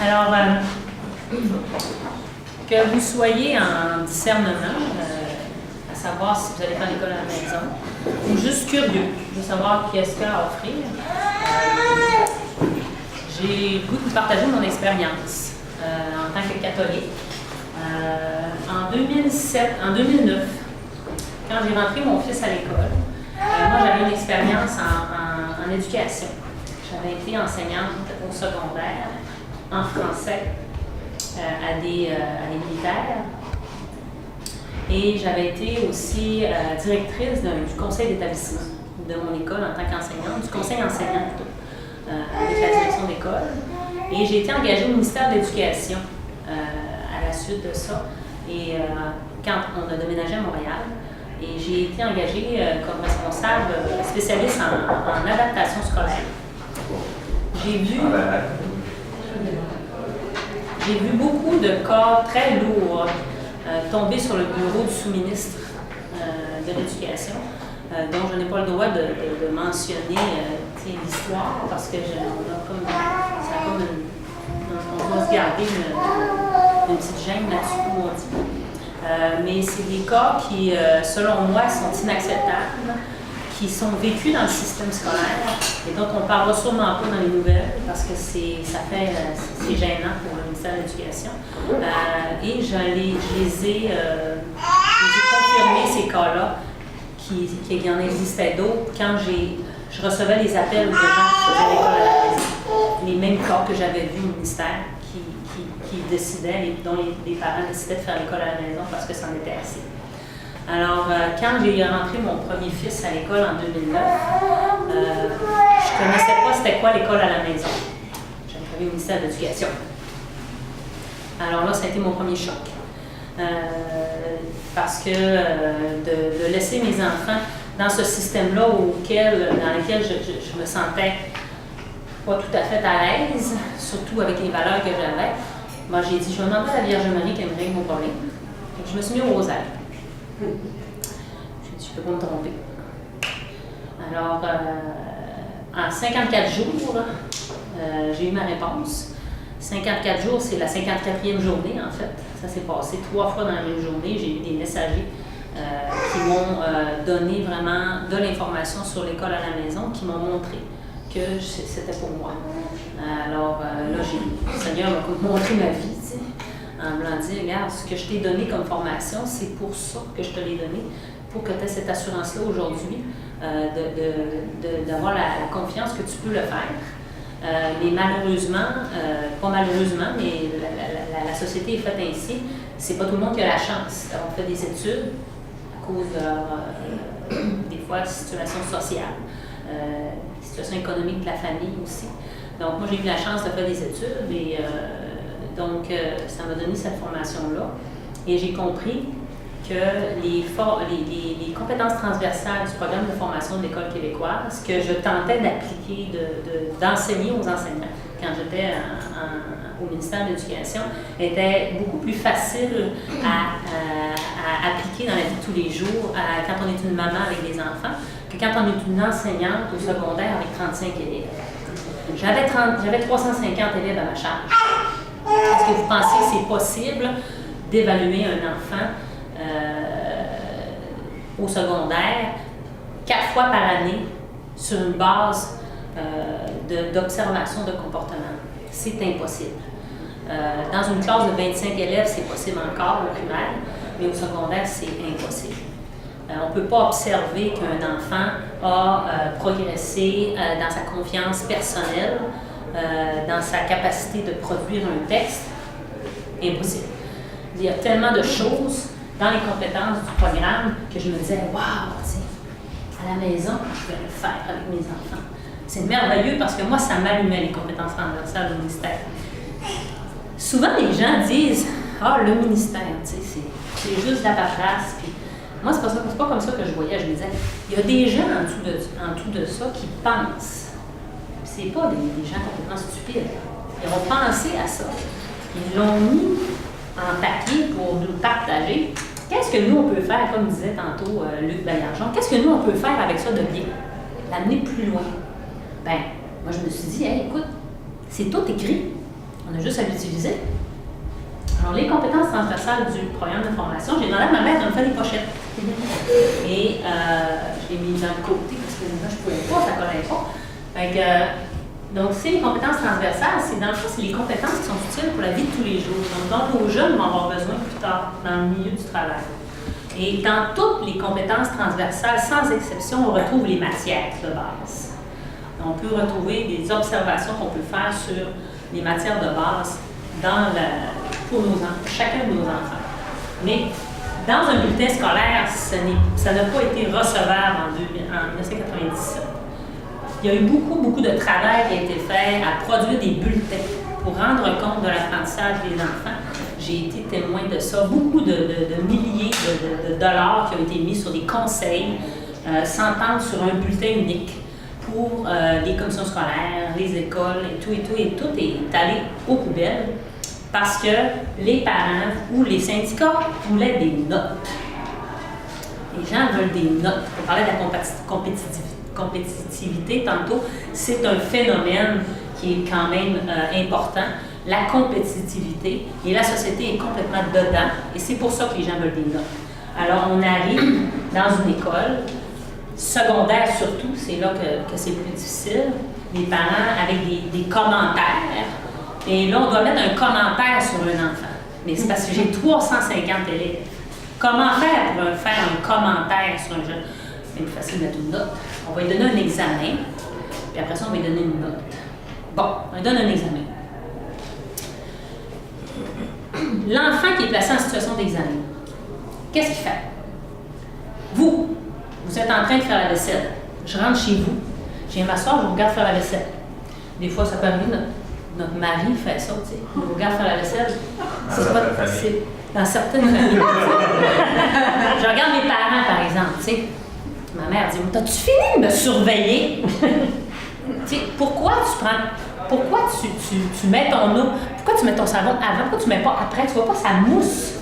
Alors, que vous soyez en discernement, à savoir si vous allez faire l'école à la maison, ou juste curieux de savoir qu'est-ce qu'il y a à offrir, j'ai le goût de vous partager mon expérience en tant que catholique. En 2009, quand j'ai rentré mon fils à l'école, moi j'avais une expérience en éducation. J'avais été enseignante au secondaire, en français, à des militaires. Et j'avais été aussi directrice du conseil d'établissement de mon école en tant qu'enseignante, du conseil enseignant plutôt, avec la direction d'école. Et j'ai été engagée au ministère de l'Éducation à la suite de ça. Et quand on a déménagé à Montréal, et j'ai été engagée comme responsable spécialiste en adaptation scolaire. J'ai vu beaucoup de cas très lourds tomber sur le bureau du sous-ministre de l'Éducation, dont je n'ai pas le droit de mentionner l'histoire parce que on va se garder une petite gêne là-dessus, comme on dit. Mais c'est des cas qui, selon moi, sont inacceptables, qui sont vécus dans le système scolaire et donc on ne parlera sûrement pas dans les nouvelles parce que c'est gênant pour le ministère de l'Éducation. Et je les ai confirmés, ces cas-là, qu'il y en existait d'autres quand je recevais les appels de gens qui faisaient l'école à la maison. Les mêmes cas que j'avais vus au ministère qui décidaient, dont les parents décidaient de faire l'école à la maison parce que c'en était assez. Alors, quand j'ai rentré mon premier fils à l'école en 2009, je ne connaissais pas c'était quoi l'école à la maison. J'avais travaillé au ministère de l'Éducation. Alors là, ça a été mon premier choc. Parce que de laisser mes enfants dans ce système-là dans lequel je me sentais pas tout à fait à l'aise, surtout avec les valeurs que j'avais, moi j'ai dit, je vais demander à la Vierge Marie qu'elle me règle mon problème. Donc, je me suis mis au rosaire. Je ne peux pas me tromper. Alors, en 54 jours, j'ai eu ma réponse. 54 jours, c'est la 54e journée, en fait. Ça s'est passé 3 fois dans la même journée. J'ai eu des messagers qui m'ont donné vraiment de l'information sur l'école à la maison, qui m'ont montré que c'était pour moi. Alors, là, le Seigneur m'a montré ma vie, tu sais, en me disant, regarde, ce que je t'ai donné comme formation, c'est pour ça que je te l'ai donné, pour que tu aies cette assurance-là aujourd'hui, d'avoir la confiance que tu peux le faire. Mais malheureusement, pas malheureusement, mais la société est faite ainsi, c'est pas tout le monde qui a la chance d'avoir fait des études à cause de des fois, situation sociale, situation économique de la famille aussi. Donc, moi, j'ai eu la chance de faire des études et donc, ça m'a donné cette formation-là. Et j'ai compris que les compétences transversales du programme de formation de l'École québécoise que je tentais d'appliquer, d'enseigner aux enseignants quand j'étais au ministère de l'Éducation, étaient beaucoup plus faciles à appliquer dans la vie de tous les jours quand on est une maman avec des enfants que quand on est une enseignante au secondaire avec 35 élèves. J'avais 350 élèves à ma charge. Est-ce que vous pensez que c'est possible d'évaluer un enfant au secondaire 4 fois par année sur une base d'observation de comportement? C'est impossible. Dans une classe de 25 élèves, c'est possible encore au primaire, mais au secondaire, c'est impossible. On ne peut pas observer qu'un enfant a progressé dans sa confiance personnelle, dans sa capacité de produire un texte. Impossible. Il y a tellement de choses dans les compétences du programme que je me disais, waouh, à la maison, je vais le faire avec mes enfants. C'est merveilleux parce que moi, ça m'allumait les compétences transversales au ministère. Souvent, les gens disent, le ministère, c'est juste la paperasse. Puis moi, c'est pas comme ça que je voyais. Je me disais, il y a des gens en dessous de ça qui pensent. C'est pas des gens complètement stupides. Ils ont pensé à ça. Ils l'ont mis en papier pour nous partager. Qu'est-ce que nous, on peut faire, comme disait tantôt Luc Baillargeon, qu'est-ce que nous, on peut faire avec ça de bien? L'amener plus loin. Moi, je me suis dit, hey, écoute, c'est tout écrit. On a juste à l'utiliser. Alors, les compétences transversales du programme de formation, j'ai demandé à ma mère de me faire des pochettes. Et je l'ai mis dans le côté parce que moi, je ne pouvais pas, ça ne collait pas. Donc, c'est les compétences transversales, c'est dans le fond, c'est les compétences qui sont utiles pour la vie de tous les jours. Donc, dont nos jeunes vont avoir besoin plus tard dans le milieu du travail. Et dans toutes les compétences transversales, sans exception, on retrouve les matières de base. On peut retrouver des observations qu'on peut faire sur les matières de base pour nos enfants, chacun de nos enfants. Mais dans un bulletin scolaire, ça n'a pas été recevable en 1997. Il y a eu beaucoup de travail qui a été fait à produire des bulletins pour rendre compte de l'apprentissage des enfants. J'ai été témoin de ça. Beaucoup de milliers de dollars qui ont été mis sur des conseils, s'entendre sur un bulletin unique pour les commissions scolaires, les écoles et tout est allé aux poubelles parce que les parents ou les syndicats voulaient des notes. Les gens veulent des notes. On parlait de la compétitivité tantôt. C'est un phénomène qui est quand même important. La compétitivité, et la société est complètement dedans, et c'est pour ça que les gens veulent des notes. Alors, on arrive dans une école, secondaire surtout, c'est là que c'est plus difficile, les parents avec des commentaires, et là, on doit mettre un commentaire sur un enfant. Mais c'est parce que j'ai 350 élèves. Comment faire pour faire un commentaire sur un jeune? C'est plus facile de mettre une note. On va lui donner un examen, puis après ça, on va lui donner une note. Bon, on lui donne un examen. L'enfant qui est placé en situation d'examen, qu'est-ce qu'il fait? Vous êtes en train de faire la vaisselle. Je rentre chez vous, je viens m'asseoir, je vous regarde faire la vaisselle. Des fois, ça peut arriver, notre mari fait ça, tu sais. Il vous regarde faire la vaisselle. C'est dans certaines familles. Je regarde mes parents, par exemple, tu sais. Ma mère dit, t'as-tu fini de me surveiller? Tu sais, pourquoi tu mets ton eau, pourquoi tu mets ton savon avant, pourquoi tu ne mets pas après? Tu vois pas, ça mousse.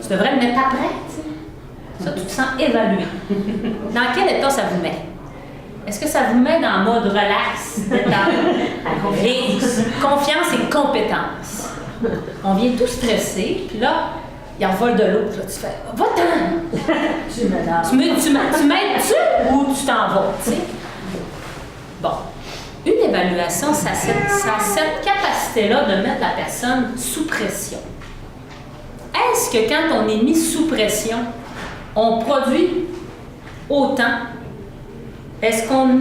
Tu devrais le mettre après, tu sais. Ça, tu te sens évalué. Dans quel état ça vous met? Est-ce que ça vous met dans le mode relax, détente? Et confiance et compétence. On vient tout stresser, puis là, il envole de l'eau, puis là, tu fais « Va-t'en! » Tu m'aides-tu ou tu t'en vas, tu sais? Bon. Une évaluation, ça a cette capacité-là de mettre la personne sous pression. Est-ce que quand on est mis sous pression, on produit autant? Est-ce qu'on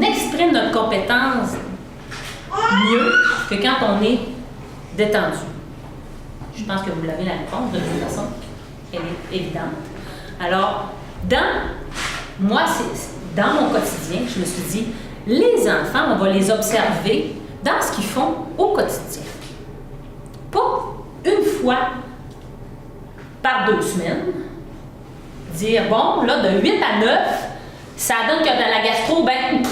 exprime notre compétence mieux que quand on est détendu? Je pense que vous l'avez la réponse de toute façon. Elle est évidente. Alors, dans mon quotidien, je me suis dit, les enfants, on va les observer dans ce qu'ils font au quotidien. Pas une fois par 2 semaines, dire, bon, là, de 8 à 9, ça donne que dans la gastro, ben,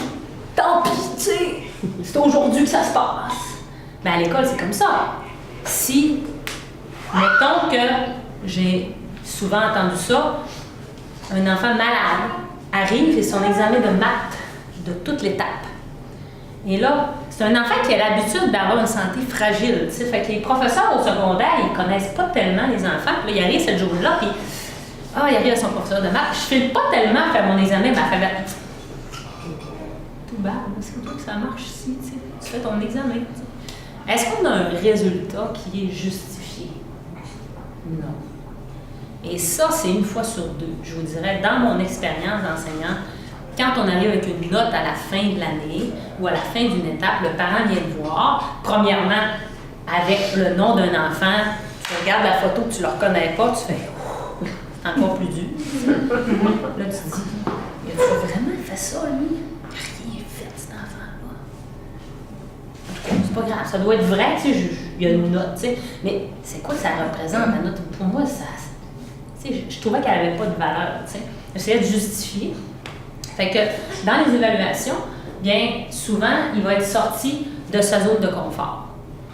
tant pis, tu sais, c'est aujourd'hui que ça se passe. Ben, à l'école, c'est comme ça. Si, mettons que j'ai souvent entendu ça, un enfant malade arrive et son examen de maths de toute l'étape. Et là, c'est un enfant qui a l'habitude d'avoir une santé fragile, tu sais, fait que les professeurs au secondaire, ils connaissent pas tellement les enfants, puis là, il arrive cette journée-là, puis il arrive à son professeur de maths, je file pas tellement à faire mon examen, mais elle fait tout bas, c'est comme ça que ça marche ici, tu sais, tu fais ton examen, tu sais. Est-ce qu'on a un résultat qui est justifié? Non. Et ça, c'est une fois sur 2. Je vous dirais, dans mon expérience d'enseignant, quand on arrive avec une note à la fin de l'année ou à la fin d'une étape, le parent vient te voir, premièrement, avec le nom d'un enfant, tu regardes la photo, tu ne le reconnais pas, tu fais « c'est encore plus dur ». Là, tu te dis « il a vraiment fait ça, lui? Il a rien fait, cet enfant-là. » En tout cas, c'est pas grave, ça doit être vrai, tu sais, il y a une note, tu sais. Mais c'est quoi que ça représente, la note? Pour moi, ça... Tu sais, je trouvais qu'elle n'avait pas de valeur, tu sais. J'essayais de justifier. Fait que dans les évaluations, bien souvent, il va être sorti de sa zone de confort.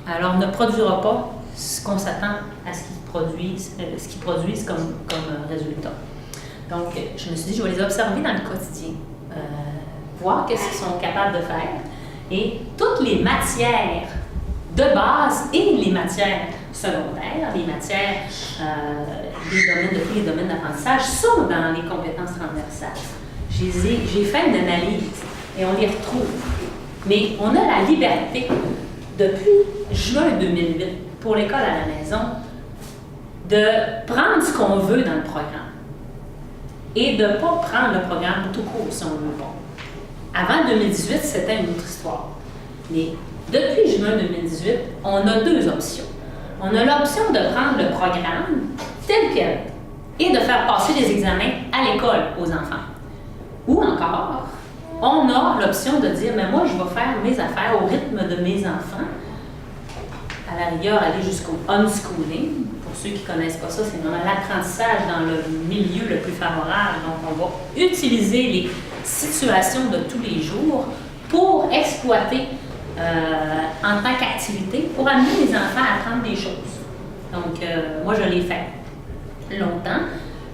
Alors, on ne produira pas ce qu'on s'attend à ce qu'ils produisent comme résultat. Donc, je me suis dit, je vais les observer dans le quotidien, voir qu'est-ce qu'ils sont capables de faire. Et toutes les matières de base et les matières secondaires, les matières, tous les domaines d'apprentissage sont dans les compétences transversales. J'ai fait une analyse et on les retrouve. Mais on a la liberté, depuis juin 2008, pour l'école à la maison, de prendre ce qu'on veut dans le programme et de ne pas prendre le programme tout court si on veut pas. Avant 2018, c'était une autre histoire. Mais depuis juin 2018, on a deux options. On a l'option de prendre le programme tel quel et de faire passer des examens à l'école aux enfants. Ou encore, on a l'option de dire, mais moi, je vais faire mes affaires au rythme de mes enfants, à la rigueur, aller jusqu'au unschooling. Pour ceux qui ne connaissent pas ça, c'est vraiment l'apprentissage dans le milieu le plus favorable. Donc, on va utiliser les situations de tous les jours pour exploiter en tant qu'activité, pour amener les enfants à apprendre des choses. Donc, moi, je l'ai fait longtemps.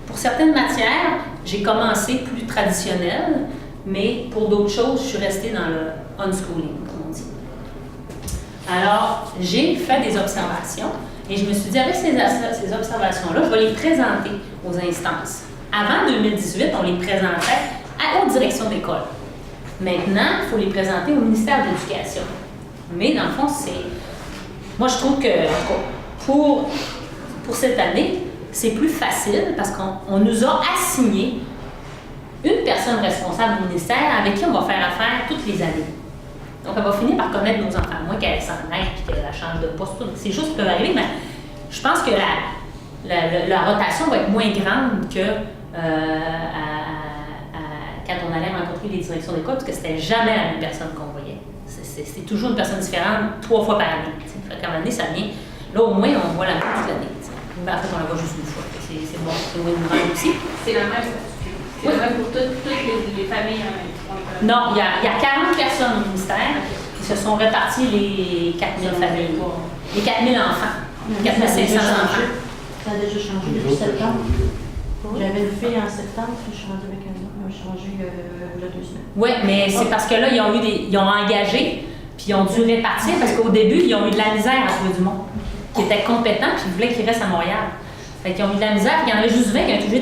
Pour certaines matières, j'ai commencé plus traditionnel, mais pour d'autres choses, je suis restée dans le unschooling, comme on dit. Alors, j'ai fait des observations et je me suis dit, avec ces observations-là, je vais les présenter aux instances. Avant 2018, on les présentait aux directions d'école. Maintenant, il faut les présenter au ministère de l'Éducation. Mais dans le fond, moi, je trouve que pour cette année, c'est plus facile parce qu'on nous a assigné une personne responsable au ministère avec qui on va faire affaire toutes les années. Donc, elle va finir par connaître nos enfants, à moins qu'elle s'en aille et qu'elle change de poste. C'est choses qui peuvent arriver, mais je pense que la rotation va être moins grande que quand on allait rencontrer les directions d'école, parce que c'était jamais la même personne qu'on voyait. C'est toujours une personne différente 3 fois par année. Comme année, ça vient. Là, au moins, on voit la même toute l'année. En fait, on la voit juste une fois. C'est bon, c'est win-win aussi. C'est la même statut. C'est la même pour toutes les familles en même temps. Non, il y a 40 personnes au ministère qui se sont réparties les 4000 familles. Les 4000 enfants. 4500 enfants. Ça a déjà changé depuis septembre. J'avais une fille en septembre, puis je suis rendue avec un autre. Moi, j'ai changé il y a 2 semaines. Oui, mais c'est parce que là, ils ont engagé, puis ils ont dû répartir, parce qu'au début, ils ont eu de la misère à trouver du monde qui était compétent, puis ils voulaient qu'ils restent à Montréal. Fait qu'ils ont eu de la misère, puis il y en avait juste 20 qui ont obligé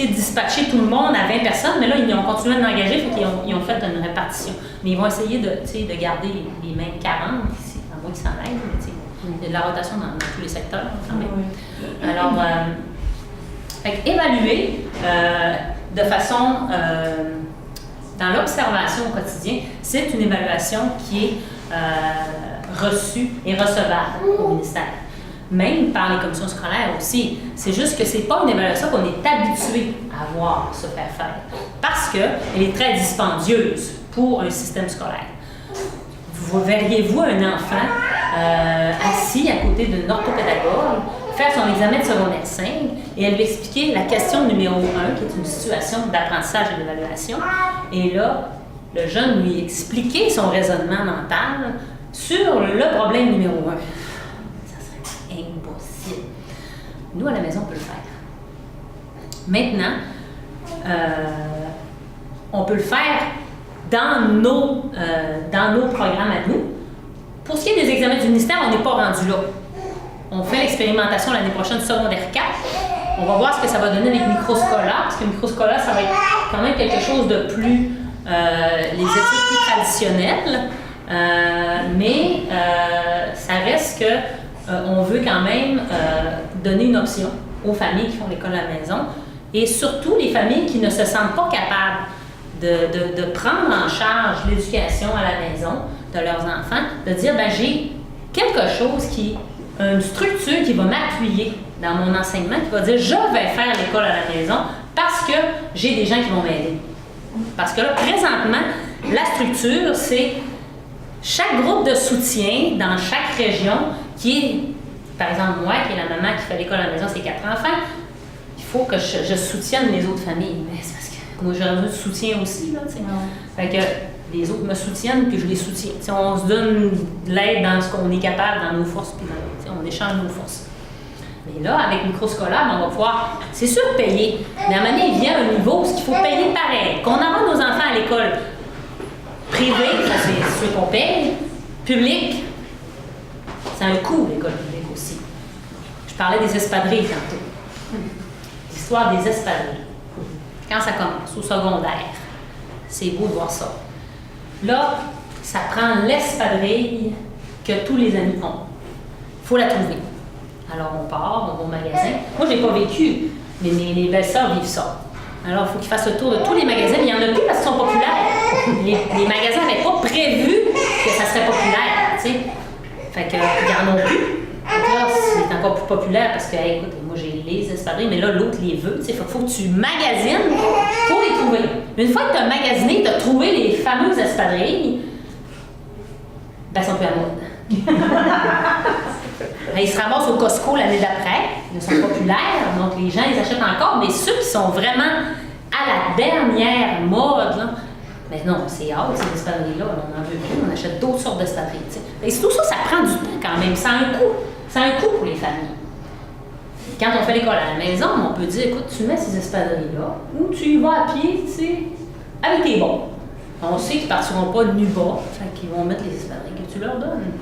de dispatcher tout le monde à 20 personnes, mais là, ils ont continué à l'engager, fait qu'ils ont fait une répartition. Mais ils vont essayer de garder les mêmes 40, à moins qu'ils s'en aillent, mais il y a de la rotation dans tous les secteurs, quand même. Oui. Alors, évaluer de façon, dans l'observation au quotidien, c'est une évaluation qui est reçue et recevable au ministère. Même par les commissions scolaires aussi. C'est juste que ce n'est pas une évaluation qu'on est habitué à voir se faire faire, parce qu'elle est très dispendieuse pour un système scolaire. Verriez-vous un enfant assis à côté d'une orthopédagogue faire son examen de secondaire 5 et elle lui expliquer la question numéro 1, qui est une situation d'apprentissage et d'évaluation, et là, le jeune lui expliquer son raisonnement mental sur le problème numéro 1. Ça serait impossible. Nous, à la maison, on peut le faire. Maintenant, on peut le faire dans nos programmes à nous. Pour ce qui est des examens du ministère, on n'est pas rendu là. On fait l'expérimentation l'année prochaine, secondaire 4. On va voir ce que ça va donner avec microscolaire, parce que microscolaire, ça va être quand même quelque chose de plus... les études plus traditionnelles, mais ça reste que on veut quand même donner une option aux familles qui font l'école à la maison, et surtout les familles qui ne se sentent pas capables de prendre en charge l'éducation à la maison de leurs enfants, de dire, ben j'ai quelque chose une structure qui va m'appuyer dans mon enseignement, qui va dire, je vais faire l'école à la maison parce que j'ai des gens qui vont m'aider. Parce que là, présentement, la structure, c'est chaque groupe de soutien dans chaque région qui est, par exemple, moi, qui est la maman qui fait l'école à la maison, c'est 4 enfants, il faut que je soutienne les autres familles. Mais c'est parce que moi, j'ai besoin de soutien aussi, là, tu sais. Fait que les autres me soutiennent, puis je les soutiens. T'sais, on se donne de l'aide dans ce qu'on est capable, dans nos forces, puis on échange nos forces. Mais là, avec microscolaire, on va pouvoir, c'est sûr, payer. Mais à un moment donné, il vient un niveau où il faut payer pareil. Qu'on envoie nos enfants à l'école privée, ça c'est ceux qu'on paye. Public, C'est un coût, l'école publique aussi. Je parlais des espadrilles tantôt. L'histoire des espadrilles. Quand ça commence, au secondaire, c'est beau de voir ça. Là, ça prend l'espadrille que tous les amis ont. Il faut la trouver. Alors, on part, on va au magasin. Moi, je n'ai pas vécu, mais mes belles-sœurs vivent ça. Alors, il faut qu'ils fassent le tour de tous les magasins. Mais il n'y en a plus parce qu'ils sont populaires. Les magasins n'avaient pas prévu que ça serait populaire, tu sais. Fait qu'ils n'en ont plus. Donc là, c'est encore plus populaire parce que, hey, écoute, moi, j'ai les espadrilles, mais là, l'autre les veut. Tu sais, faut que tu magasines pour les trouver. Une fois que tu as magasiné, tu as trouvé les fameuses espadrilles, ben, elles sont plus à mode. Ils se ramassent au Costco l'année d'après. Ils sont populaires, donc les gens les achètent encore, mais ceux qui sont vraiment à la dernière mode, là, mais non, c'est hâte, ces espadrilles-là, on n'en veut plus, on achète d'autres sortes d'espadrilles. Et tout ça, ça prend du temps quand même, ça a un coût. Ça a un coût pour les familles. Quand on fait l'école à la maison, on peut dire, écoute, tu mets ces espadrilles-là, ou tu y vas à pied, tu sais, avec tes bons. On sait qu'ils ne partiront pas nu bas, fait qu'ils vont mettre les espadrilles que tu leur donnes.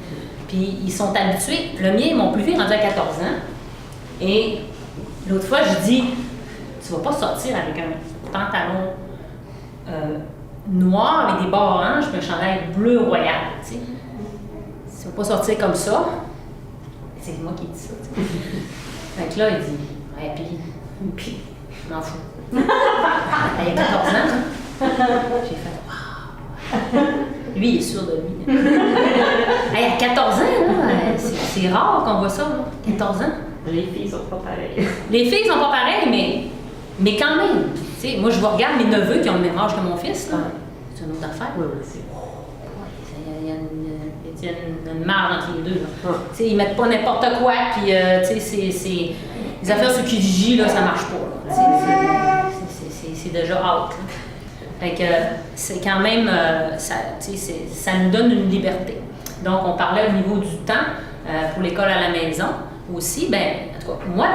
Puis ils sont habitués. Le mien, mon plus vieux, est rendu à 14 ans. Et l'autre fois, je dis, tu vas pas sortir avec un pantalon noir avec des bords oranges et un chandail bleu royal, tu sais. Tu vas pas sortir comme ça. C'est moi qui dis ça, tu sais. Fait que là, il dit, ouais, puis, je m'en fous. Il a 14 ans, hein? J'ai fait, waouh! Lui, il est sûr de lui. Hey, à 14 ans, là, c'est rare qu'on voit ça, là. 14 ans. Les filles sont pas pareilles. Les filles sont pas pareilles, mais quand même. Tu sais, moi, je regarde mes neveux qui ont le même âge que mon fils, là. C'est une autre affaire. Oui, c'est Il y a une marge entre les deux. Tu sais, ils mettent pas n'importe quoi, puis tu sais, c'est les affaires sur Kijiji, là, ça marche pas. C'est déjà out. Là. Fait que c'est quand même, ça nous donne une liberté. Donc, on parlait au niveau du temps pour l'école à la maison aussi. Ben, en tout cas, moi,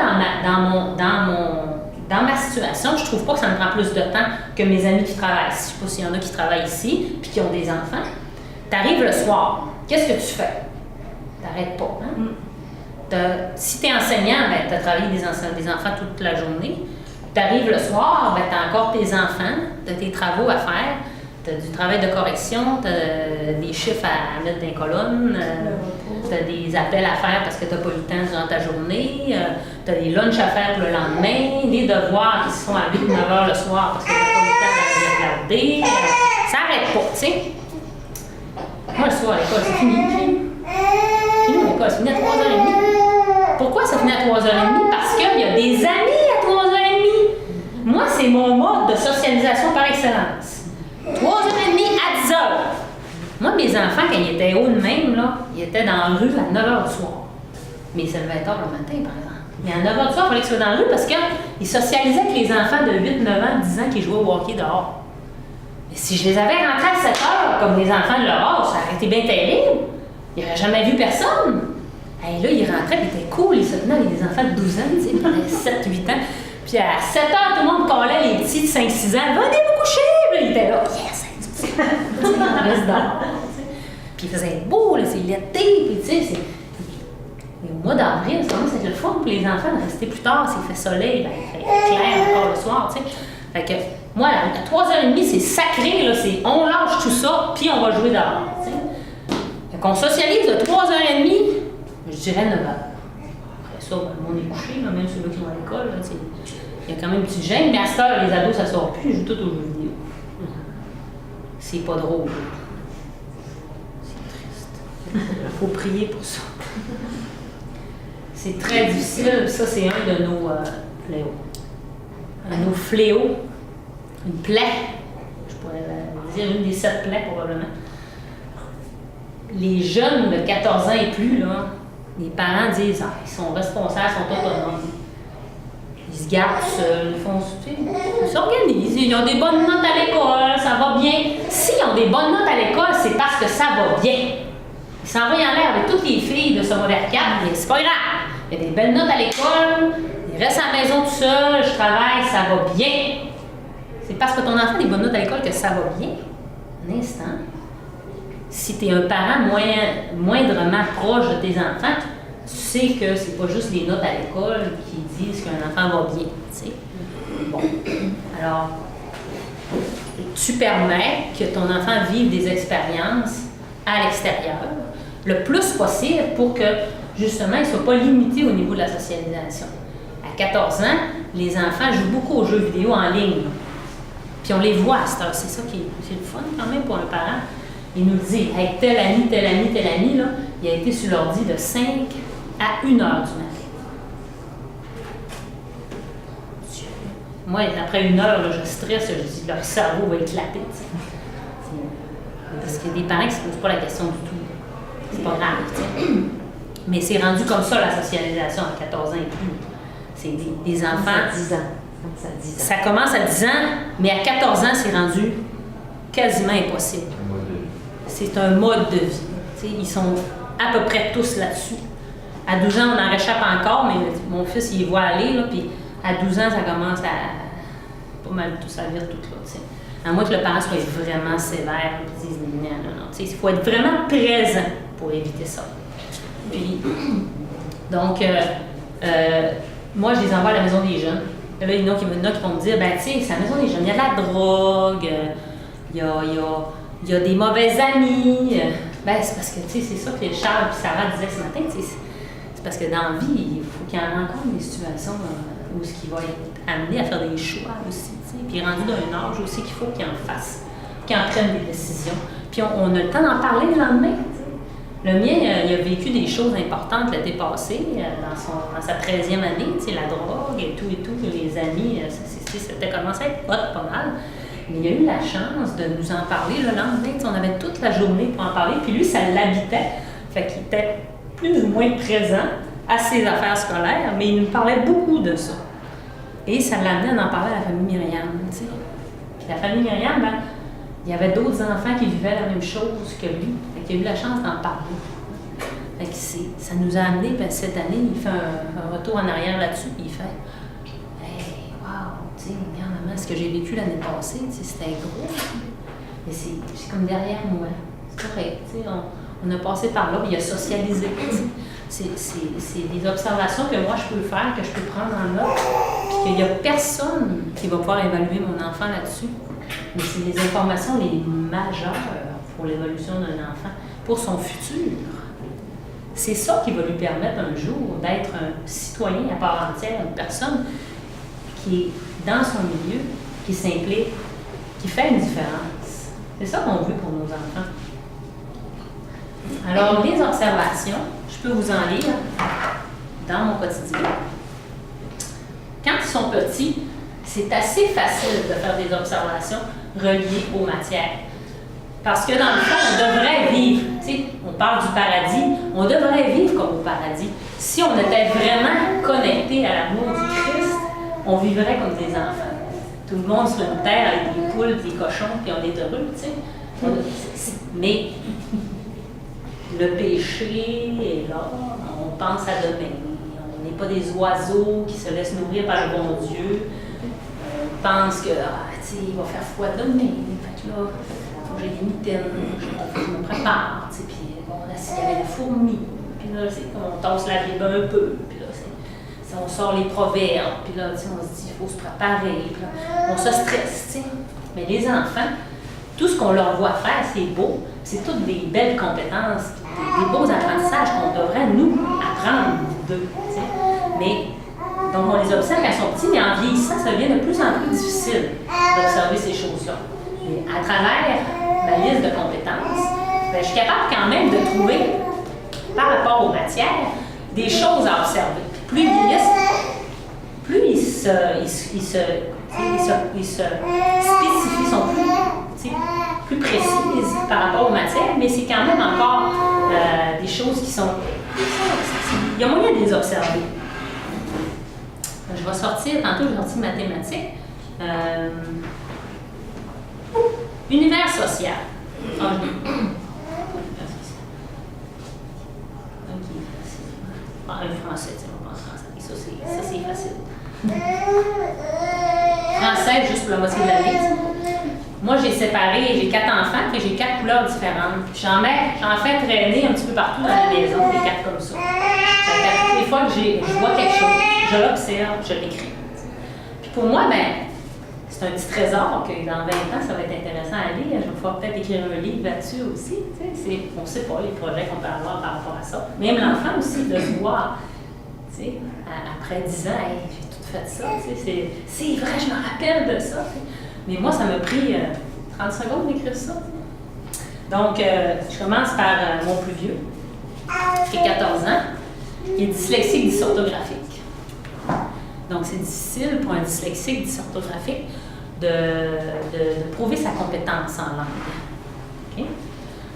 dans ma situation, je trouve pas que ça me prend plus de temps que mes amis qui travaillent. Je sais pas s'il y en a qui travaillent ici puis qui ont des enfants. Tu arrives le soir, qu'est-ce que tu fais? Tu n'arrêtes pas. Hein? Si tu es enseignant, ben, tu as travaillé des enfants toute la journée. Tu arrives le soir, ben, tu as encore tes enfants, tu as tes travaux à faire, tu as du travail de correction, tu as des chiffres à mettre dans les colonnes, tu as des appels à faire parce que tu n'as pas eu le temps durant ta journée, tu as des lunchs à faire pour le lendemain, des devoirs qui se font à 8-9 heures le soir parce que tu n'as pas eu le temps de les regarder. Ça n'arrête pas, tu sais. Moi, le soir, à l'école, c'est fini. Fini l'école, c'est fini à 3h30. Pourquoi ça finit à 3h30? Parce qu'il y a des amis à 3h30. Moi, c'est mon mode de socialisation par excellence. 3h30 à 10h. Moi, mes enfants, quand ils étaient hauts de même, là, ils étaient dans la rue à 9h du soir. Mais c'est le 20h le matin, par exemple. Mais à 9h du soir, il fallait qu'ils soient dans la rue parce qu'ils socialisaient avec les enfants de 8, 9 ans, 10 ans qui jouaient au hockey dehors. Mais si je les avais rentrés à 7h, comme les enfants de leur âge, ça aurait été bien terrible. Ils n'auraient jamais vu personne. Et là, ils rentraient, puis ils étaient cool, ils se tenaient avec des enfants de 12 ans, tu sais, pendant 7-8 ans. Puis à 7h, tout le monde collait les petits de 5-6 ans. Venez vous coucher! Puis ils étaient là, yes, on reste dehors. Puis il faisait beau, là, c'est l'été, puis tu sais, c'est. Au mois d'avril, c'est le fun pour les enfants de rester plus tard, s'il fait soleil, ben, il fait clair encore le soir, tu sais. Fait que moi, à 3h30, c'est sacré, là, c'est on lâche tout ça, puis on va jouer dehors, tu sais. Fait qu'on socialise de 3h30, je dirais 9h. Après ça, ben, le monde est couché, là, même ceux qui vont à l'école, là, il y a quand même une petite gêne, mais à cette heure, les ados, ça sort plus, ils jouent tout aux jeux vidéo. C'est pas drôle. C'est triste. Il faut prier pour ça. C'est très difficile. Ça, c'est un de nos fléaux. Un de nos fléaux. Une plaie. Je pourrais dire une des 7 plaies, probablement. Les jeunes de 14 ans et plus, là, les parents disent ah, ils sont responsables, ils sont autonomes. Ils se gardent seuls, ils s'organisent, ils ont des bonnes notes à l'école, ça va bien. S'ils ont des bonnes notes à l'école, c'est parce que ça va bien. Ils s'envoient en l'air avec toutes les filles de secondaire 4, mais c'est pas grave. Il y a des belles notes à l'école, ils restent à la maison tout seul, je travaille, ça va bien. C'est parce que ton enfant a des bonnes notes à l'école que ça va bien. Un instant. si tu es un parent moindrement proche de tes enfants, tu sais que c'est pas juste les notes à l'école qui disent qu'un enfant va bien. Tu sais. Bon. Alors, tu permets que ton enfant vive des expériences à l'extérieur le plus possible pour que, justement, il ne soit pas limité au niveau de la socialisation. À 14 ans, les enfants jouent beaucoup aux jeux vidéo en ligne. Là. Puis on les voit à cette heure. C'est ça qui est le fun quand même pour un parent. Il nous dit, hey, tel ami, là, il a été sur l'ordi de 5 à 1 heure du matin. Moi, après 1 heure, là, je stresse, je dis, leur cerveau va éclater. Parce qu'il y a des parents qui ne se posent pas la question du tout. C'est pas grave, tu sais. Mais c'est rendu comme ça, la socialisation à 14 ans et plus. C'est des enfants... 10 ans. Ça commence à 10 ans, mais à 14 ans, c'est rendu quasiment impossible. C'est un mode de vie. T'sais, ils sont à peu près tous là-dessus. À 12 ans, on en réchappe encore, mais mon fils, il les voit aller, là, puis à 12 ans, ça commence à pas mal tout servir tout là. T'sais. À moins que le parent soit vraiment sévère et dise non. Il faut être vraiment présent pour éviter ça. Puis, donc, moi, je les envoie à la maison des jeunes. Là, il y en a qui vont me dire, ben, tu sais, c'est la maison des jeunes, il y a de la drogue, il y a des mauvais amis. Ben, c'est parce que, tu sais, c'est ça que Charles et Sarah disaient ce matin, tu sais, c'est parce que dans la vie, il faut qu'il en rencontre des situations où ce qui va être amené à faire des choix aussi, tu sais. Puis rendu d'un âge aussi qu'il faut qu'il en fasse, qu'il en prenne des décisions. Puis on a le temps d'en parler le lendemain, tu sais. Le mien, il a vécu des choses importantes l'été passé, dans sa 13e année, tu sais, la drogue et tout, les amis, c'était commencé à être hot pas mal. Mais il a eu la chance de nous en parler le lendemain. On avait toute la journée pour en parler, puis lui, ça l'habitait. Fait qu'il était plus ou moins présent à ses affaires scolaires, mais il nous parlait beaucoup de ça. Et ça l'amenait à en parler à la famille Myriam, tu sais. Puis la famille Myriam, ben, il y avait d'autres enfants qui vivaient la même chose que lui. Fait qu'il a eu la chance d'en parler. Fait que ça nous a amené, ben, cette année, il fait un retour en arrière là-dessus, puis il fait « Hey, wow, tu sais, regarde maman, ce que j'ai vécu l'année passée, tu sais, c'était gros. Mais c'est comme derrière moi. C'est correct, tu sais, on a passé par là, puis il a socialisé. C'est des observations que moi, je peux faire, que je peux prendre en note, puis qu'il n'y a personne qui va pouvoir évaluer mon enfant là-dessus. Mais c'est les informations les majeures pour l'évolution d'un enfant, pour son futur. C'est ça qui va lui permettre un jour d'être un citoyen à part entière, une personne qui est dans son milieu, qui s'implique, qui fait une différence. C'est ça qu'on veut pour nos enfants. Alors, les observations, je peux vous en lire dans mon quotidien. Quand ils sont petits, c'est assez facile de faire des observations reliées aux matières. Parce que dans le fond, on devrait vivre, tu sais, on parle du paradis, on devrait vivre comme au paradis. Si on était vraiment connecté à l'amour du Christ, on vivrait comme des enfants. Tout le monde sur une terre avec des poules, des cochons, puis on est heureux, tu sais. Mais le péché est là, on pense à demain. On n'est pas des oiseaux qui se laissent nourrir par le bon Dieu. On pense que, tu sais, il va faire froid demain. Fait que là, j'ai des mitaines, je me prépare, tu sais, puis bon, là, s'il y avait des fourmis, puis là, c'est comme on tasse la ribe un peu, puis là, on sort les proverbes, puis là, tu sais, on se dit, il faut se préparer, puis là, on se stresse, tu sais. Mais les enfants, tout ce qu'on leur voit faire, c'est beau, c'est toutes des belles compétences, des beaux apprentissages qu'on devrait, nous, apprendre d'eux, tu sais. Mais, donc, on les observe quand ils sont petits, mais en vieillissant, ça devient de plus en plus difficile d'observer ces choses-là. Et à travers ma liste de compétences, ben, je suis capable quand même de trouver, par rapport aux matières, des choses à observer. Plus ils vieillissent, plus ils se spécifient, sont plus précises par rapport aux matières, mais c'est quand même encore des choses qui sont... Il y a moyen de les observer. Je vais sortir, tantôt j'ai sorti mathématiques. Univers social. Le français, on pense français. Ça, c'est facile. Français, juste pour la moitié de la liste. moi, j'ai séparé, j'ai 4 enfants, puis j'ai 4 couleurs différentes. Puis j'en fais traîner un petit peu partout dans la maison, des 4 comme ça. Toutes les fois que je vois quelque chose, je l'observe, je l'écris. Puis pour moi, ben, c'est un petit trésor que dans 20 ans, ça va être intéressant à lire. Je vais pouvoir peut-être écrire un livre là-dessus aussi. On ne sait pas les projets qu'on peut avoir par rapport à ça. Même l'enfant aussi, de se voir. Après 10 ans, hey, j'ai tout fait ça. C'est vrai, je me rappelle de ça. Mais moi, ça m'a pris 30 secondes d'écrire ça. Donc, je commence par mon plus vieux, qui a 14 ans. Il est dyslexique dysorthographique. Donc, c'est difficile pour un dyslexique dysorthographique de prouver sa compétence en langue. Okay?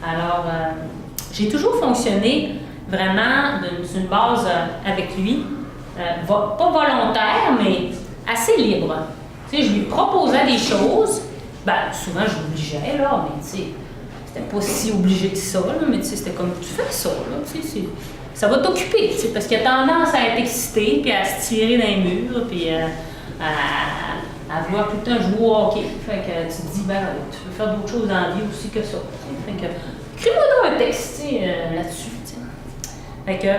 Alors, j'ai toujours fonctionné vraiment sur une base avec lui, pas volontaire, mais assez libre. Tu sais, je lui proposais des choses, ben, souvent je l'obligeais, là, mais tu sais, c'était pas si obligé que ça, là, mais tu sais, c'était comme, tu fais ça, là, tu sais, ça va t'occuper, tu sais, parce qu'il a tendance à être excité, puis à se tirer dans les murs, puis à vouloir tout le temps jouer au hockey. Fait que tu te dis, ben, tu peux faire d'autres choses dans la vie aussi que ça. Fait que, écris-moi donc un texte, tu sais, là-dessus, tu sais. Fait que,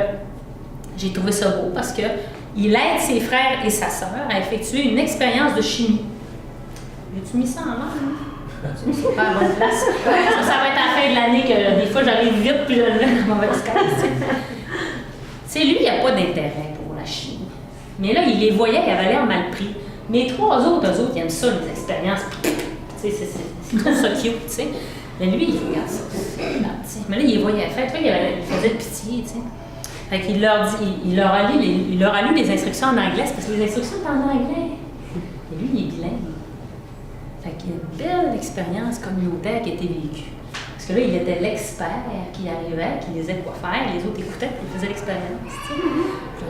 j'ai trouvé ça beau parce que il aide ses frères et sa sœur à effectuer une expérience de chimie. J'ai-tu mis ça en langue? C'est pas à la bonne place. Ça va être à la fin de l'année que des fois j'arrive vite puis je le mets dans mauvaise case. Tu sais, lui, il n'a pas d'intérêt pour la chimie. Mais là, il les voyait, il avait l'air mal pris. Mais 3 autres, eux autres, ils aiment ça, les expériences. Tu sais, c'est tout ça cute, tu sais. Mais lui, il regarde ça. Mais là, il les voyait faire. Tu vois, il faisait de pitié, tu sais. Fait qu'il il leur a lu les instructions en anglais, parce que les instructions étaient en anglais. Et lui, il est bilingue. Fait qu'il y a une belle expérience communautaire qui a été vécue. Parce que là, il était l'expert qui arrivait, qui disait quoi faire, les autres écoutaient, puis ils faisaient l'expérience. Je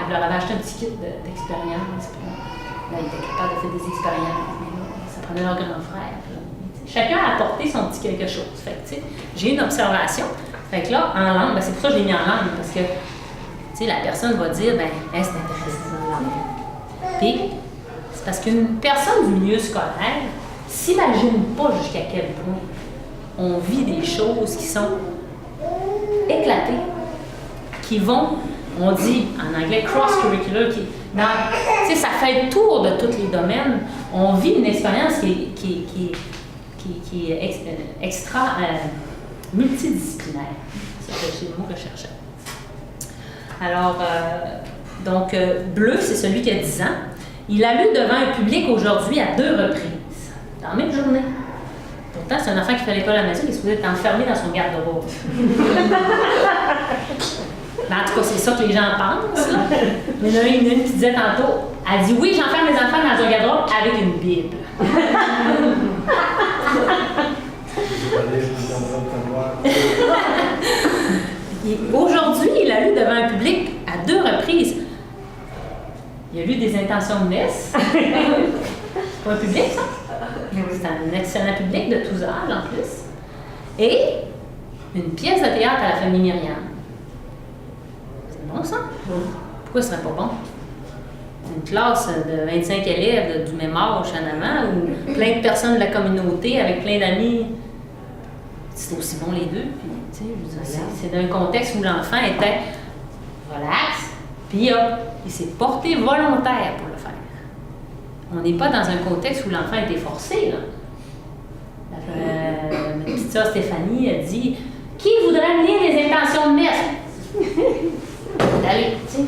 leur avais acheté un petit kit d'expérience. Puis là, il était capable de faire des expériences. Mais là, ça prenait leur grand frère. Chacun a apporté son petit quelque chose. Fait que, tu sais, j'ai une observation. Fait que là, en langue, ben, c'est pour ça que je l'ai mis en langue, parce que, tu sais, la personne va dire, ben, hey, c'est intéressant. Puis, c'est parce qu'une personne du milieu scolaire s'imagine pas jusqu'à quel point on vit des choses qui sont éclatées, qui vont, on dit en anglais cross-curricular, tu sais, ça fait le tour de tous les domaines. On vit une expérience qui est extra multidisciplinaire. C'est le mot que je cherchais. Alors, donc, Bleu, c'est celui qui a 10 ans. Il a lu devant un public aujourd'hui à 2 reprises, dans la même journée. Pourtant, c'est un enfant qui fait l'école à la maison, il est supposé être enfermé dans son garde-robe. Mais en tout cas, c'est ça que les gens pensent. Là. Mais il y en a une qui disait tantôt, elle dit oui, j'enferme mes enfants dans un garde-robe avec une Bible. Aujourd'hui, il a lu devant un public à 2 reprises. Il a lu des intentions de messe. C'est pas un public, ça? C'est un excellent public de tous âges, en plus. Et une pièce de théâtre à la famille Myriam. C'est bon, ça? Pourquoi ce serait pas bon? Une classe de 25 élèves du même âge en avant, ou plein de personnes de la communauté avec plein d'amis. C'est aussi bon les deux. Puis, tu sais, c'est d'un contexte où l'enfant était relax, puis il s'est porté volontaire pour le faire. On n'est pas dans un contexte où l'enfant a été forcé. Là. Ma petite sœur Stéphanie a dit « Qui voudrait lire les intentions de messe? » Allez, tu sais.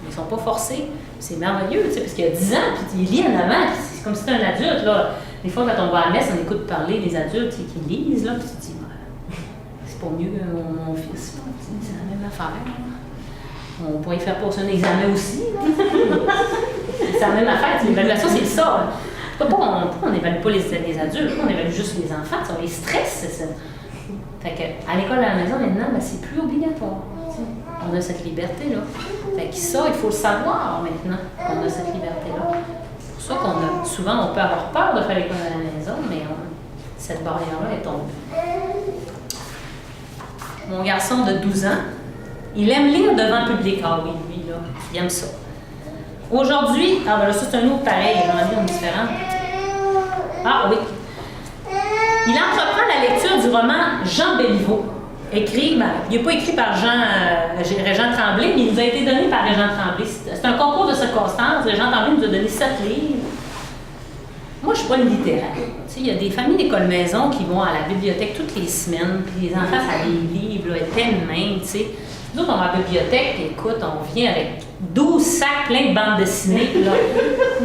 Ils ne sont pas forcés. C'est merveilleux, tu sais, parce qu'il y a 10 ans, puis il lit en avant. C'est comme si c'était un adulte, là. Des fois, quand on va à la messe, on écoute parler des adultes qui lisent, là, puis tu te dis, c'est pas mieux que mon fils, là. C'est la même affaire. Là. On pourrait y faire passer un examen aussi. C'est la même affaire. L'évaluation, c'est ça. Pourquoi on n'évalue pas les adultes? On évalue juste les enfants. On les stresse, c'est ça. Fait que, à l'école, à la maison, maintenant, ben, c'est plus obligatoire. T'sais. On a cette liberté-là. Fait que ça, il faut le savoir maintenant qu'on a cette liberté-là. C'est pour ça qu'on a, souvent, on peut avoir peur de faire l'école à la maison, mais cette barrière-là est tombée. Mon garçon de 12 ans, il aime lire devant le public. Ah oui, lui, là, il aime ça. Aujourd'hui, ah ben là, ça c'est un autre pareil, j'en ai un différent. Ah oui, il entreprend la lecture du roman Jean Béliveau, écrit, il n'est pas écrit par Régent Tremblay, mais il nous a été donné par Régent Tremblay. C'est un concours de circonstances. Régent Tremblay nous a donné 7 livres. Moi, je ne suis pas une littéraire. Il y a des familles d'école-maison qui vont à la bibliothèque toutes les semaines, puis les enfants, ça des livres, là, tellement, tu sais. Nous autres, on va à la bibliothèque, puis écoute, on vient avec 12 sacs pleins de bandes dessinées, puis là,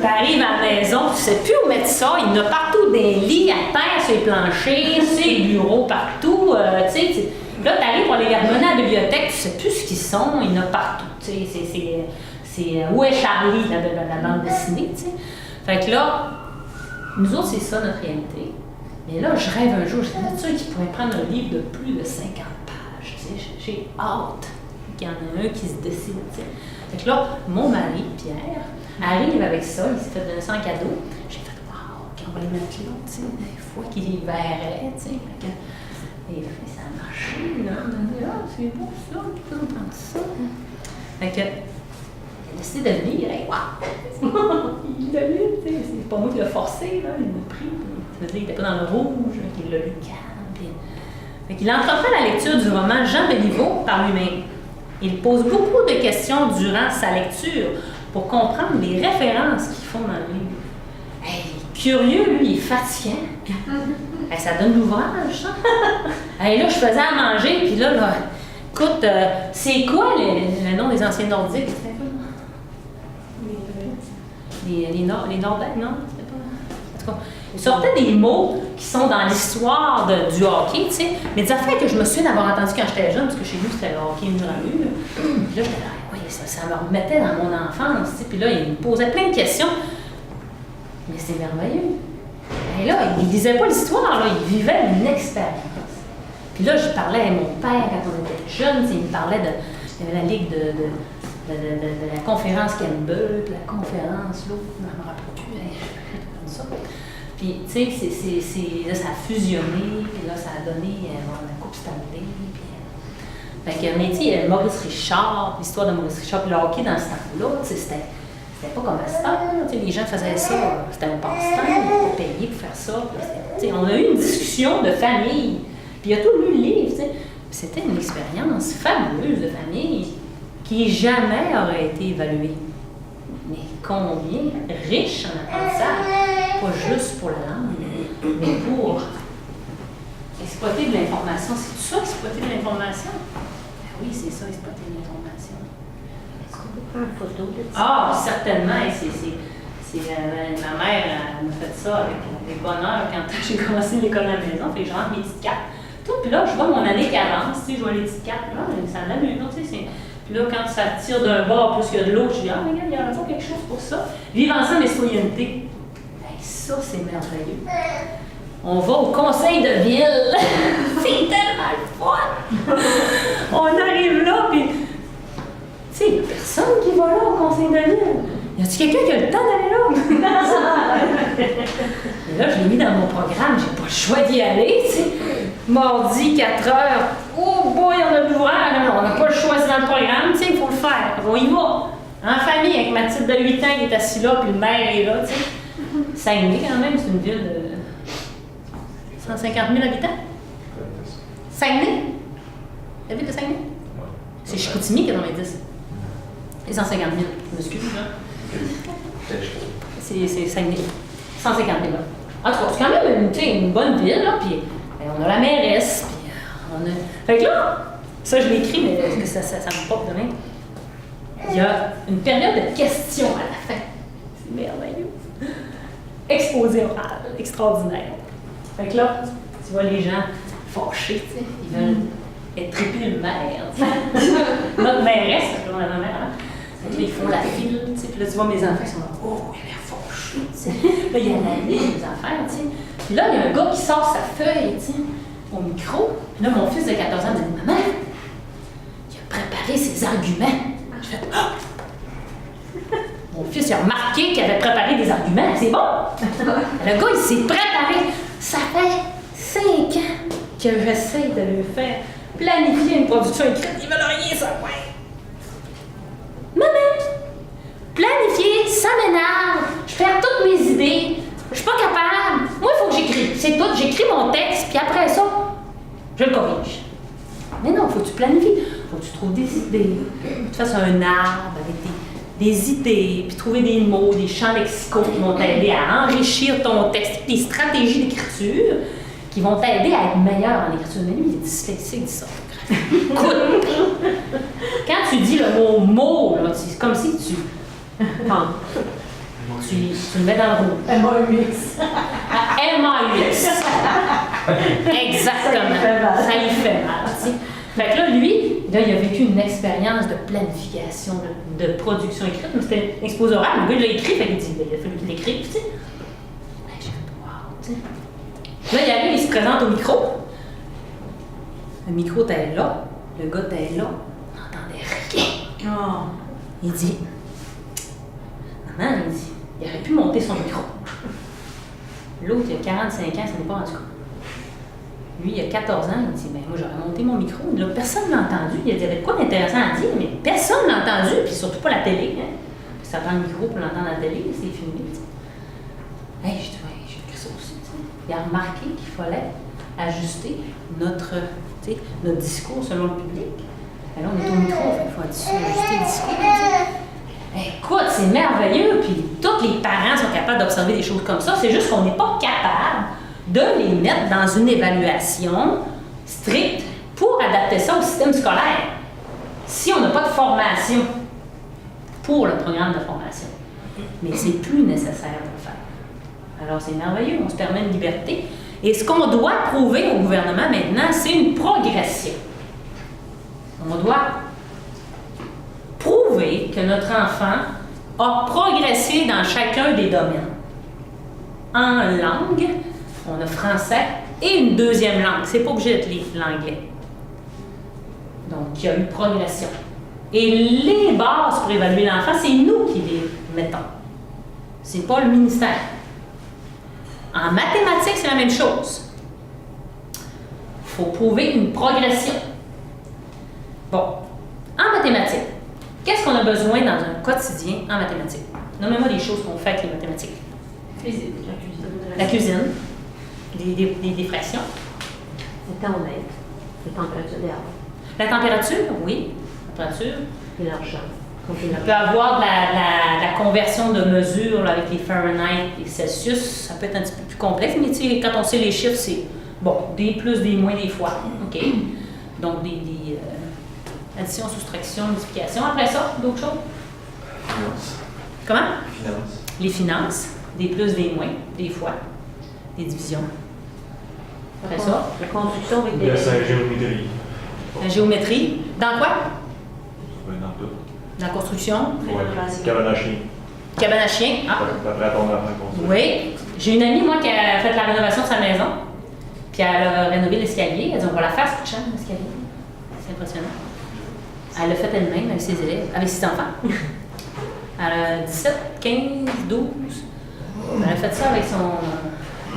t'arrives à la maison, tu sais plus où mettre ça, il y en a partout des lits, à terre, sur les planchers, sur les bureaux, partout, tu sais. Là, t'arrives pour aller les mener à la bibliothèque, tu sais plus ce qu'ils sont, il y en a partout, tu sais. C'est où est Charlie, la bande dessinée, tu sais. Fait que là, nous autres, c'est ça notre réalité. Mais là, je rêve un jour, je suis qui pourrait prendre un livre de plus de 50 pages. Tu sais, j'ai hâte qu'il y en ait un qui se décide. Tu sais. Fait que là, mon mari, Pierre, arrive avec ça, il s'est fait donner ça en cadeau. J'ai fait, waouh, on va les mettre là, tu sais, des fois qu'il verrait, tu sais. Et ça a marché, là. On a dit, ah, c'est beau ça, on prend ça. Fait que, il a décidé de le lire, et waouh! Il l'a lu, tu sais, c'est pas moi qui l'ai forcé, là, il l'a pris. Ça veut dire qu'il n'était pas dans le rouge, qu'il l'a lu calme. Fait qu'il entreprend la lecture du roman Jean Béliveau par lui-même. Il pose beaucoup de questions durant sa lecture pour comprendre les références qu'ils font dans le livre. Hey, il est curieux, lui, il est fatigant. Hey, ça donne l'ouvrage, ça. Hey, là, je faisais à manger, puis là, écoute, c'est quoi le nom des anciens nordiques? Les Nordiques, non? C'était pas... En tout cas, il sortait des mots qui sont dans l'histoire du hockey, tu sais, mais des affaires que je me souviens d'avoir entendu quand j'étais jeune, parce que chez nous, c'était le hockey mur à mur. Puis là, j'étais là, oui, ça me remettait dans mon enfance, tu sais, puis là, il me posait plein de questions. Mais c'est merveilleux. Et là, il ne disait pas l'histoire, là, il vivait une expérience. Puis là, je parlais à mon père quand on était jeune, il me parlait il y avait la ligue de la conférence Campbell, puis la conférence, l'autre, je ne me rappelle plus, comme ça. Puis, tu sais, là, ça a fusionné, puis là, ça a donné la Coupe Stanley. Fait que, mais tu sais, Maurice Richard, l'histoire de Maurice Richard, puis le hockey dans ce temps-là, tu sais, c'était pas comme à ce temps. Les gens faisaient ça, c'était un passe-temps, ils étaient payés pour faire ça. Puis, on a eu une discussion de famille, puis il a tout lu le livre, tu sais. C'était une expérience fabuleuse de famille qui jamais aurait été évaluée. Mais combien riche en apprentissage, pas juste pour la langue, mais pour exploiter de l'information. C'est tout ça, exploiter de l'information? Ben oui, c'est ça, exploiter de l'information. Est-ce qu'on peut prendre une photo de ça? Ah, certainement. Ma mère m'a fait ça avec bonheur quand j'ai commencé l'école à la maison. Fait que je rentre mes petites cartes. Tout, puis là, je vois mon année 40, tu sais, je vois les petites cartes. Là, ça m'amuse, tu sais. Puis là, quand ça tire d'un bord plus que de l'autre, je dis, ah, regarde, il y a pas quelque chose pour ça. Vivre ensemble et citoyenneté. Ben, ça, c'est merveilleux. On va au conseil de ville. C'est tellement le fun. On arrive là, puis, tu sais, il n'y a personne qui va là au conseil de ville. Y a-t-il quelqu'un qui a le temps d'aller là? Et là, je l'ai mis dans mon programme, j'ai pas le choix d'y aller, tu sais. Mardi, 4 heures. Oh boy, on a l'ouvrage, on n'a pas le choix, c'est dans le programme, tu sais, il faut le faire. On y va. En famille, avec ma petite de 8 ans qui est assise là, puis le maire est là, tu sais. Saguenay, quand même, c'est une ville de 150 000 habitants. Saguenay? La ville de Saguenay? C'est Chicoutimi, 90. Et 150 000, je m'excuse, là. C'est Saguenay. 150 000, là. En tout cas, c'est quand même une bonne ville, là, puis on a la mairesse, puis on a... Fait que là, ça je l'ai écrit, mais parce que ça me porte demain. Il y a une période de questions à la fin. C'est merveilleux. Exposé oral, extraordinaire. Fait que là, tu vois les gens fâchés, tu sais, ils veulent être triplés le maire, tu sais. Notre mairesse, parce qu'on a ma mère, hein. Fait que là, ils font la file, tu sais, puis là, tu vois mes enfants qui sont là, oh, il a l'air fâché, tu sais. Là, il y a la liste des affaires, tu sais. Puis là, il y a un gars qui sort sa feuille, tu sais, au micro. Puis là, mon fils de 14 ans me dit, maman, il a préparé ses arguments. Je fais, ah! Mon fils il a remarqué qu'il avait préparé des arguments. C'est bon! Le gars, il s'est préparé. Ça fait 5 ans que j'essaie de lui faire planifier une production écrite. Ils veulent rien savoir. Maman, planifier, ça m'énerve. Je perds toutes mes idées. Je suis pas capable. Moi, il faut que j'écrive. c'est tout, j'écris mon texte, puis après ça, je le corrige. Mais non, faut que tu planifies, faut que tu trouves des idées, faut que tu fasses un arbre avec des idées, puis trouver des mots, des champs lexicaux qui vont t'aider à enrichir ton texte, puis des stratégies d'écriture qui vont t'aider à être meilleur en écriture. Mais lui, il est dyslexique, il dit ça. Écoute, quand tu dis le mot, là, c'est comme si tu le mets dans le rouge. M-A-U-X. M-A-U-X. Exactement. Ça lui fait mal. Tu sais. Fait que là, lui, là, il a vécu une expérience de planification, de production écrite. C'était un exposé oral. Le gars, il l'a écrit. Fait qu'il dit, il a fallu qu'il l'écrive. Tu sais. J'ai fait, wow, tu sais. Là, il arrive, il se présente au micro. Le micro était là. Le gars était là. On n'entendait rien. Oh. Il dit, maman, il aurait pu monter son micro. L'autre, il a 45 ans, ça n'est pas rendu compte. Lui, il a 14 ans, il dit, ben moi, j'aurais monté mon micro. Là, personne ne l'a entendu. Il y avait de quoi d'intéressant à dire, mais personne ne l'a entendu, puis surtout pas la télé. Hein. Puis ça prend le micro pour l'entendre à la télé, c'est filmé. Hey, je dis, ouais, j'ai écrit ça aussi. T'sais. Il a remarqué qu'il fallait ajuster notre discours selon le public. Et là, on est au micro, il faut ajuster le discours. T'sais. Écoute, c'est merveilleux, puis tous les parents sont capables d'observer des choses comme ça. C'est juste qu'on n'est pas capable de les mettre dans une évaluation stricte pour adapter ça au système scolaire. Si on n'a pas de formation pour le programme de formation, mais c'est plus nécessaire de le faire. Alors c'est merveilleux, on se permet une liberté. Et ce qu'on doit prouver au gouvernement maintenant, c'est une progression. On doit prouver que notre enfant a progressé dans chacun des domaines. En langue, on a français et une deuxième langue. C'est pas obligé d'être l'anglais. Donc, il y a eu progression. Et les bases pour évaluer l'enfant, c'est nous qui les mettons. C'est pas le ministère. En mathématiques, c'est la même chose. Il faut prouver une progression. Bon, en mathématiques, qu'est-ce qu'on a besoin dans un quotidien en mathématiques? Nommez-moi des choses qu'on fait avec les mathématiques. La cuisine. Des fractions. Le temps mètre, la température dehors. La température, oui. La température. Et l'argent. On peut avoir de la conversion de mesures là, avec les Fahrenheit et Celsius. Ça peut être un petit peu plus complexe, mais quand on sait les chiffres, c'est bon, des plus, des moins, des fois. OK? Donc, des addition, soustraction, multiplication. Après ça, d'autres choses? Finance. Comment? Finance. Les finances, des plus, des moins, des fois. Des divisions. Après ça? La construction avec des... La géométrie. La géométrie. Dans quoi? Oui, dans tout. Dans la construction. Ouais. Cabane à chien. Cabane à chien. Ah. Après ton enfant construit. Oui. J'ai une amie, moi, qui a fait la rénovation de sa maison. Puis elle a rénové l'escalier. Elle a dit, on va la faire, cette chambre, l'escalier. C'est impressionnant. Elle l'a fait elle-même avec ses élèves, avec ses enfants. Elle a 17, 15, 12. Elle a fait ça avec son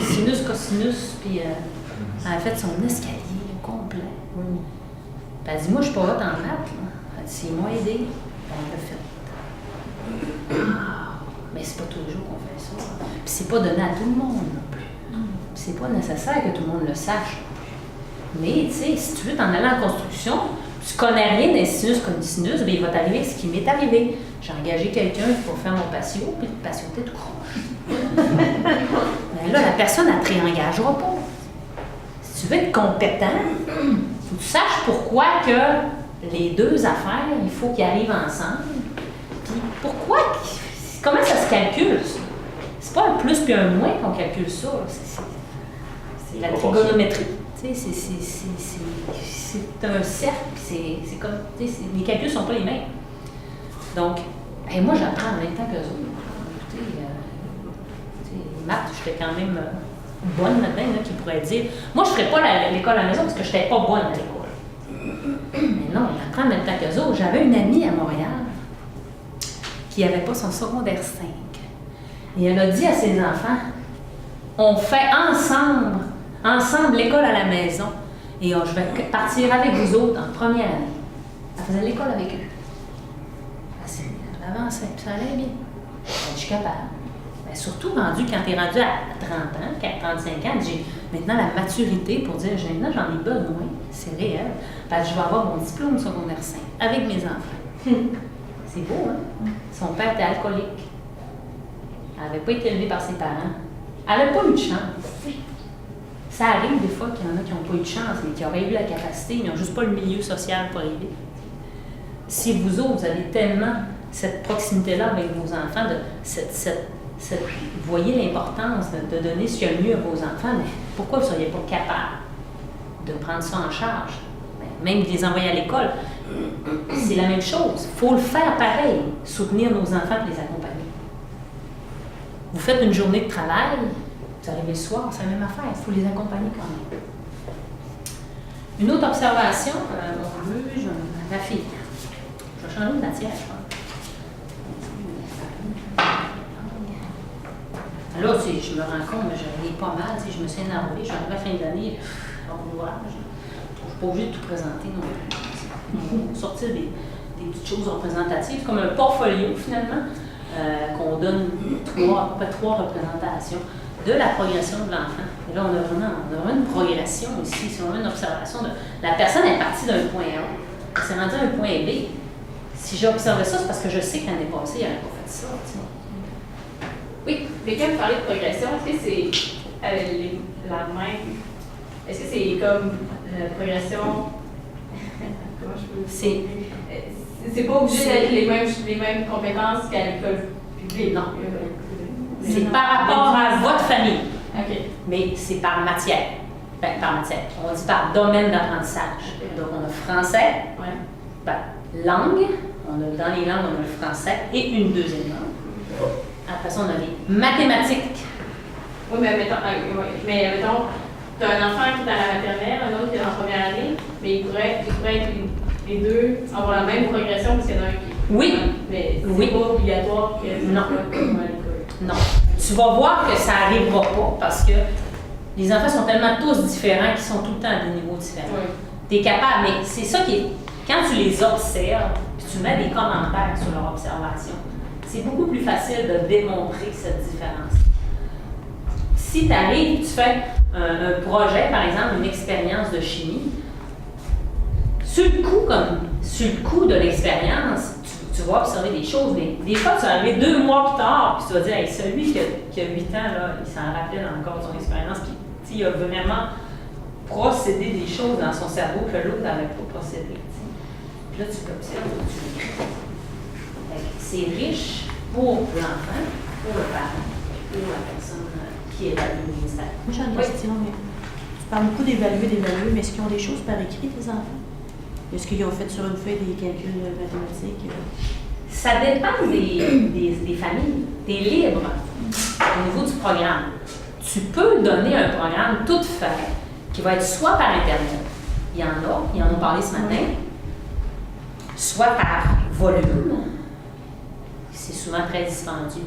sinus, cosinus, puis elle a fait son escalier au complet. Puis elle dit, moi, je suis pas hot en maths. Elle dit, c'est moi aidé. On l'a fait. Mais c'est pas tous les jours qu'on fait ça. Puis c'est pas donné à tout le monde non plus. Puis c'est pas nécessaire que tout le monde le sache. Mais, tu sais, si tu veux t'en aller en construction, tu connais rien des sinus comme des sinus, bien, il va t'arriver ce qui m'est arrivé. J'ai engagé quelqu'un pour faire mon patio, puis le patio était tout croche. Mais là, la personne, elle ne te réengagera pas. Si tu veux être compétent, il faut que tu saches pourquoi que les deux affaires, il faut qu'ils arrivent ensemble. Puis pourquoi, comment ça se calcule, ça? C'est pas un plus puis un moins qu'on calcule ça. C'est la trigonométrie. Tu sais, c'est un cercle, puis c'est comme, tu sais, les calculs sont pas les mêmes. Donc, moi, j'apprends en même temps qu'eux autres. Écoutez, les maths, j'étais quand même bonne là-dedans, là, qui pourrait dire. Moi, je ne ferais pas l'école à la maison parce que je n'étais pas bonne à l'école. Mais non, on apprend en même temps qu'eux autres. J'avais une amie à Montréal qui n'avait pas son secondaire 5. Et elle a dit à ses enfants, on fait ensemble l'école à la maison. Et je vais partir avec vous autres en première année. Elle faisait l'école avec eux. Elle avançait, puis ça allait bien. Elle dit, je suis capable. Ben, surtout quand tu es rendu à 30 ans, 35 ans, j'ai maintenant la maturité pour dire, maintenant j'en ai besoin, c'est réel, parce que je vais avoir mon diplôme secondaire 5 avec mes enfants. C'est beau, hein? Son père était alcoolique. Elle n'avait pas été élevée par ses parents. Elle n'a pas eu de chance. Ça arrive des fois qu'il y en a qui n'ont pas eu de chance, mais qui auraient eu la capacité, ils n'ont juste pas le milieu social pour aider. Si vous autres, vous avez tellement cette proximité-là avec vos enfants, vous voyez l'importance de donner ce qu'il y a de mieux à vos enfants, mais pourquoi vous ne seriez pas capable de prendre ça en charge? Même de les envoyer à l'école, c'est la même chose. Il faut le faire pareil, soutenir nos enfants et les accompagner. Vous faites une journée de travail, vous arrivez le soir, c'est la même affaire, il faut les accompagner quand même. Une autre observation, mon juge, la fille. Je vais changer de matière, je pense. Là, je me rends compte, mais je ris pas mal, je me suis énervée, je suis arrivée à la fin de l'année, bon ouvrage. Je ne suis pas obligée de tout présenter non plus. Sortir des petites choses représentatives, comme un portfolio finalement, qu'on donne à peu près 3 représentations de la progression de l'enfant. Et là, on a vraiment une progression ici, c'est vraiment une observation. La personne est partie d'un point A, elle s'est rendue à un point B. Si j'ai observé ça, c'est parce que je sais que l'année passée, elle n'avait pas fait ça. T'sais. Oui, mais quand vous parlez de progression, est-ce que c'est la même? Est-ce que c'est comme progression? Comment je peux c'est pas obligé d'être les mêmes compétences qu'à l'école publique? Non. C'est par rapport à votre famille. OK. Mais c'est par matière. Ben, par matière. On dit par domaine d'apprentissage. Donc, on a français, langue, dans les langues, on a le français et une deuxième langue. Après ça, on a les mathématiques. Oui, mais mettons, tu as un enfant qui est à la maternelle, un autre qui est en première année, mais il pourrait être les deux avoir la même progression parce qu'il y en a un qui. Oui. Mais c'est pas obligatoire que non. Comme à l'école. Non. Tu vas voir que ça n'arrivera pas parce que les enfants sont tellement tous différents qu'ils sont tout le temps à des niveaux différents. Oui. Tu es capable, mais c'est ça qui est. Quand tu les observes, puis tu mets des commentaires sur leur observation, c'est beaucoup plus facile de démontrer cette différence. Si tu arrives, tu fais un projet, par exemple, une expérience de chimie, sur le coup de l'expérience, tu vas observer des choses, mais des fois, tu vas arriver 2 mois plus tard, puis tu vas dire, hey, celui qui a 8 ans, là, il s'en rappelle encore de son expérience, puis il a vraiment procédé des choses dans son cerveau que l'autre n'avait pas procédé. Puis là, tu l'observes, tu l'écris. C'est riche pour l'enfant, pour le parent, pour la personne qui évalue le ministère. Moi, j'ai une question, mais tu parles beaucoup d'évaluer, mais est-ce qu'ils ont des choses par écrit, tes enfants? Est-ce qu'ils ont fait sur une feuille des calculs mathématiques? Ça dépend des familles. Tu es libre au niveau du programme. Tu peux donner un programme tout fait qui va être soit par Internet, ils en ont parlé ce matin, soit par volume. C'est souvent très dispendieux.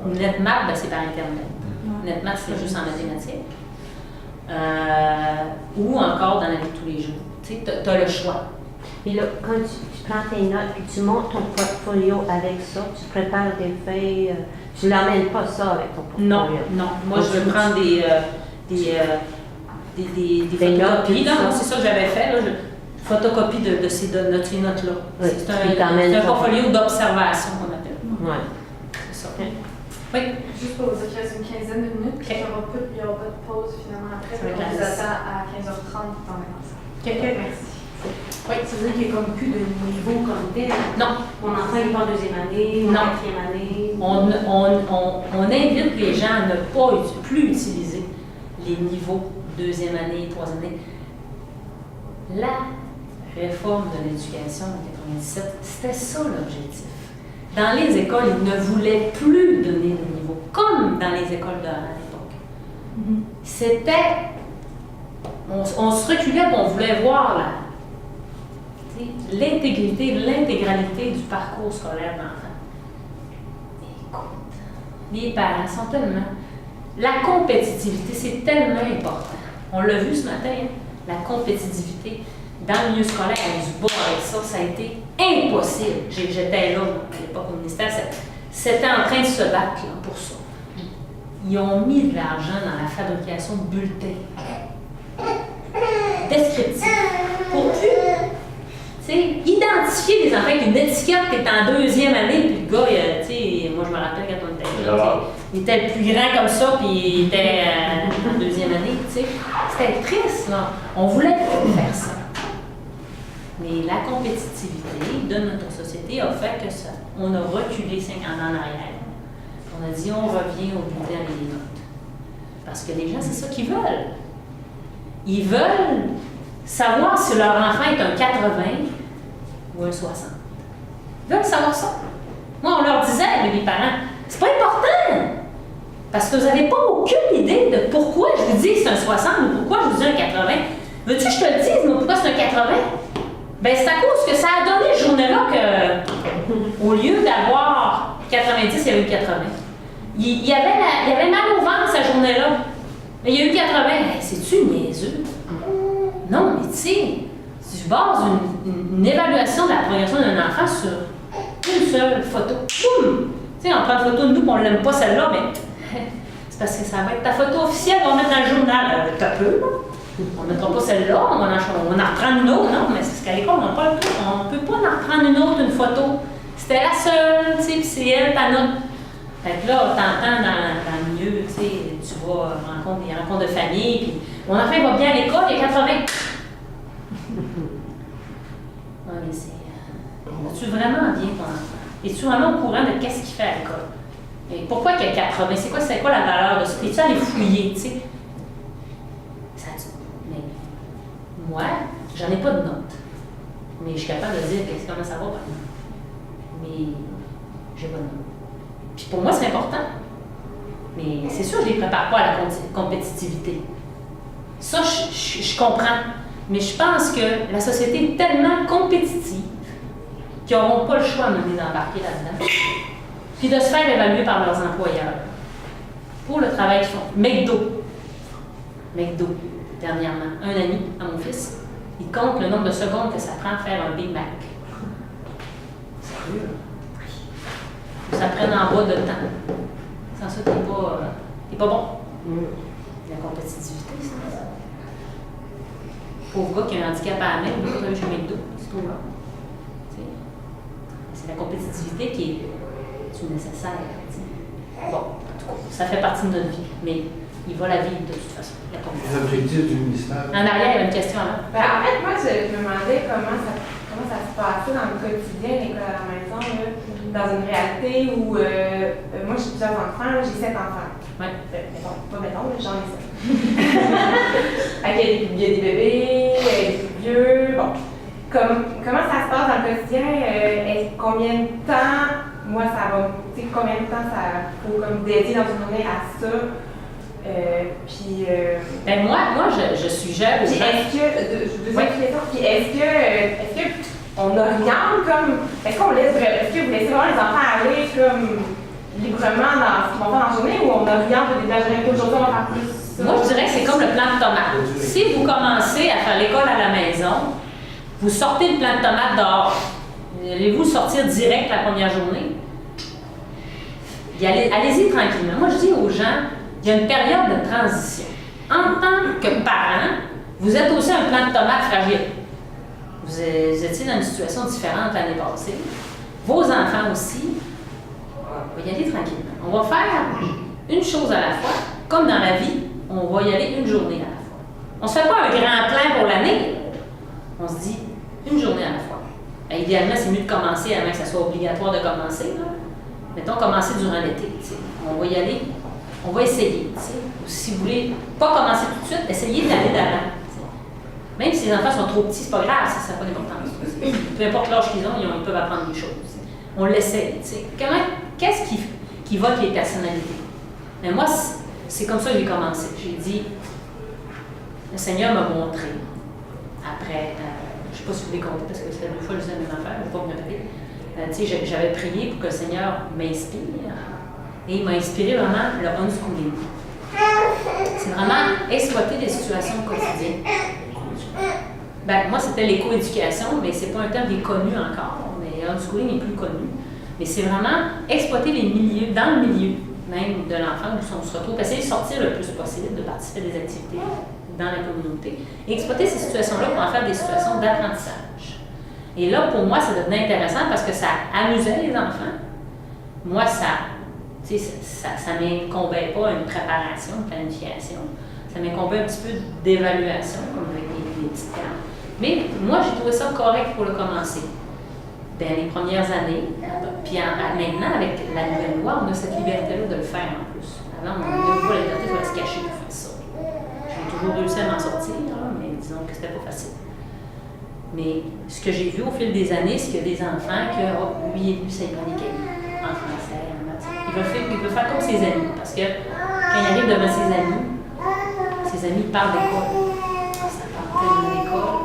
NetMap, c'est par Internet. NetMap, c'est juste en mathématiques. Ou encore dans la vie de tous les jours. Tu as le choix. Puis là, quand tu prends tes notes et tu montes ton portfolio avec ça, tu prépares des feuilles, tu n'emmènes pas ça avec ton portfolio. Non. Moi, je vais prendre des photocopies. C'est ça que j'avais fait. Là, photocopie de ces notes-là. Oui, c'est un portfolio d'observation qu'on appelle. Oui. C'est ça. Oui. Juste pour vous dire qu'il reste une quinzaine de minutes, puis il n'y aura pas de pause finalement après, donc on vous attend à 15h30 dans la merci. Oui, ça veut dire qu'il n'y a comme plus de niveau comme tel. Non. Mon enfant, il part 2e année, mon 4e année. On invite les gens à ne plus utiliser les niveaux 2e année, 3e année. La réforme de l'éducation en 1997, c'était ça l'objectif. Dans les écoles, ils ne voulaient plus donner de niveau, comme dans les écoles à l'époque. C'était... On se reculait et on voulait voir l'intégrité, l'intégralité du parcours scolaire de l'enfant. Écoute, les parents sont tellement... La compétitivité, c'est tellement important. On l'a vu ce matin, hein? La compétitivité. Dans le milieu scolaire, on se bat avec ça, ça a été impossible. J'étais là à l'époque au ministère, c'était en train de se battre là, pour ça. Ils ont mis de l'argent dans la fabrication de bulletins descriptifs pour plus identifier les enfants avec une étiquette qui est en 2e année, puis le gars, moi je me rappelle quand on était jeune, il était le plus grand comme ça, puis il était en 2e année, c'était triste, là. On voulait pas faire ça. Mais la compétitivité de notre société a fait que ça, on a reculé 5 ans en arrière. On a dit, on revient au bulletin et les notes. Parce que les gens, c'est ça qu'ils veulent. Ils veulent savoir si leur enfant est un 80 ou un 60. Ils veulent savoir ça. Moi, on leur disait, les parents, c'est pas important. Parce que vous n'avez pas aucune idée de pourquoi je vous dis que c'est un 60 ou pourquoi je vous dis un 80. Veux-tu que je te le dise, mais pourquoi c'est un 80? Ben, c'est à cause que ça a donné ce journée-là qu'au lieu d'avoir 90, il y avait eu 80. Il y avait mal au ventre cette journée-là. Mais il y a eu 80. Hey, c'est-tu niaiseux? Non, mais tu sais, si je base une évaluation de la progression d'un enfant sur une seule photo, boum! Tu sais, on prend une photo de nous, on l'aime pas celle-là, mais c'est parce que ça va être ta photo officielle, on va mettre dans le journal. T'as peu, là. On ne mettra pas celle-là, on va en reprendre une autre, non, mais c'est parce qu'à l'école, on n'a pas le temps. On ne peut pas en reprendre une autre, une photo. C'était la seule, tu sais, puis c'est elle, ta note. Fait que là, t'entends dans le milieu, tu sais, tu vas des rencontres de famille, puis mon enfant va bien à l'école, il y a 80. Ouais, mais c'est. Es-tu vraiment bien ton enfant? Es-tu vraiment au courant de qu'est-ce qu'il fait à l'école? Et pourquoi qu'il y a 80? C'est quoi la valeur de ça? Es-tu allé fouiller, tu sais? Mais moi, j'en ai pas de notes. Mais je suis capable de dire comment ça va, par exemple. Mais j'ai pas de notes. Puis pour moi, c'est important. Mais c'est sûr, je ne les prépare pas à la compétitivité. Ça, je comprends. Mais je pense que la société est tellement compétitive qu'ils n'auront pas le choix d'embarquer là-dedans. Puis de se faire évaluer par leurs employeurs pour le travail qu'ils font. McDo, dernièrement, un ami à mon fils, il compte le nombre de secondes que ça prend à faire un Big Mac. Sérieux? Ça prenne en bas de temps. Sans ça, t'es pas bon. La compétitivité, ça. Pauvre gars qui a un handicap à la main, il veut pas aller chez McDo, c'est tout là. C'est la compétitivité qui est nécessaire. T'sais. Bon, en tout cas, ça fait partie de notre vie, mais il va la vivre de toute façon. Les objectifs du ministère. En arrière, il y avait une question là. Ben, en fait, moi, je me demandais comment ça se passait dans le quotidien, l'école à la maison, là, dans une réalité où moi j'ai plusieurs enfants, là, j'ai 7 enfants. Ouais. Mettons, j'en ai 7. Il y a des bébés, il y a des plus vieux. Bon. Comment ça se passe dans le quotidien? Combien de temps, moi, ça va. Combien de temps ça faut comme dédier dans une journée à ça? Ben moi je suggère aux gens. Est-ce que on oriente comme. Est-ce que vous laissez vraiment les enfants aller comme librement dans ce qu'ils vont faire dans la journée ou on oriente de la journée qu'aujourd'hui on va faire plus ça? Moi je dirais que c'est comme le plan de tomate. Si vous commencez à faire l'école à la maison, vous sortez le plan de tomate dehors. Allez-vous sortir direct la première journée? Allez-y tranquillement. Moi je dis aux gens, il y a une période de transition. En tant que parent, vous êtes aussi un plan de tomate fragile. Vous étiez dans une situation différente l'année passée. Vos enfants aussi. On va y aller tranquillement. On va faire une chose à la fois. Comme dans la vie, on va y aller une journée à la fois. On ne se fait pas un grand plan pour l'année. On se dit une journée à la fois. Et idéalement, c'est mieux de commencer avant que ça soit obligatoire de commencer. Là. Mettons, commencer durant l'été. On va y aller. On va essayer, si vous voulez pas commencer tout de suite, essayez d'aller d'avant. Même si les enfants sont trop petits, c'est pas grave, ça n'a pas d'importance. Peu importe l'âge qu'ils ont, ils peuvent apprendre des choses. On l'essaie. Qu'est-ce qui va avec les personnalités? Mais moi, c'est comme ça que j'ai commencé. J'ai dit, le Seigneur m'a montré, après, je ne sais pas si vous voulez compter, parce que c'était 2 fois que je disais la même affaire, je ne vais pas me répéter. J'avais prié pour que le Seigneur m'inspire. Et il m'a inspiré vraiment le unschooling. C'est vraiment exploiter des situations quotidiennes. Ben, moi, c'était l'éco-éducation, mais c'est pas un terme qui est connu encore, mais unschooling est plus connu. Mais c'est vraiment exploiter les milieux, dans le milieu même de l'enfant où on se retrouve, essayer de sortir le plus possible, de participer à des activités dans la communauté, et exploiter ces situations-là pour en faire des situations d'apprentissage. Et là, pour moi, ça devenait intéressant parce que ça amusait les enfants. Moi, ça m'incombait pas une préparation, une planification. Ça m'incombait un petit peu d'évaluation, comme avec les petites cartes. Mais moi, j'ai trouvé ça correct pour le commencer. Dans les premières années, puis maintenant, avec la nouvelle loi, on a cette liberté-là de le faire en plus. Avant, on n'avait pas la liberté, il fallait se cacher pour faire ça. J'ai toujours réussi à m'en sortir, là, mais disons que c'était pas facile. Mais ce que j'ai vu au fil des années, c'est qu'il y a des enfants que, lui, ça y prend des cahiers en français, en maths. Il veut faire comme ses amis, parce que quand il arrive devant ses amis parlent d'école. Ça parle tellement d'école.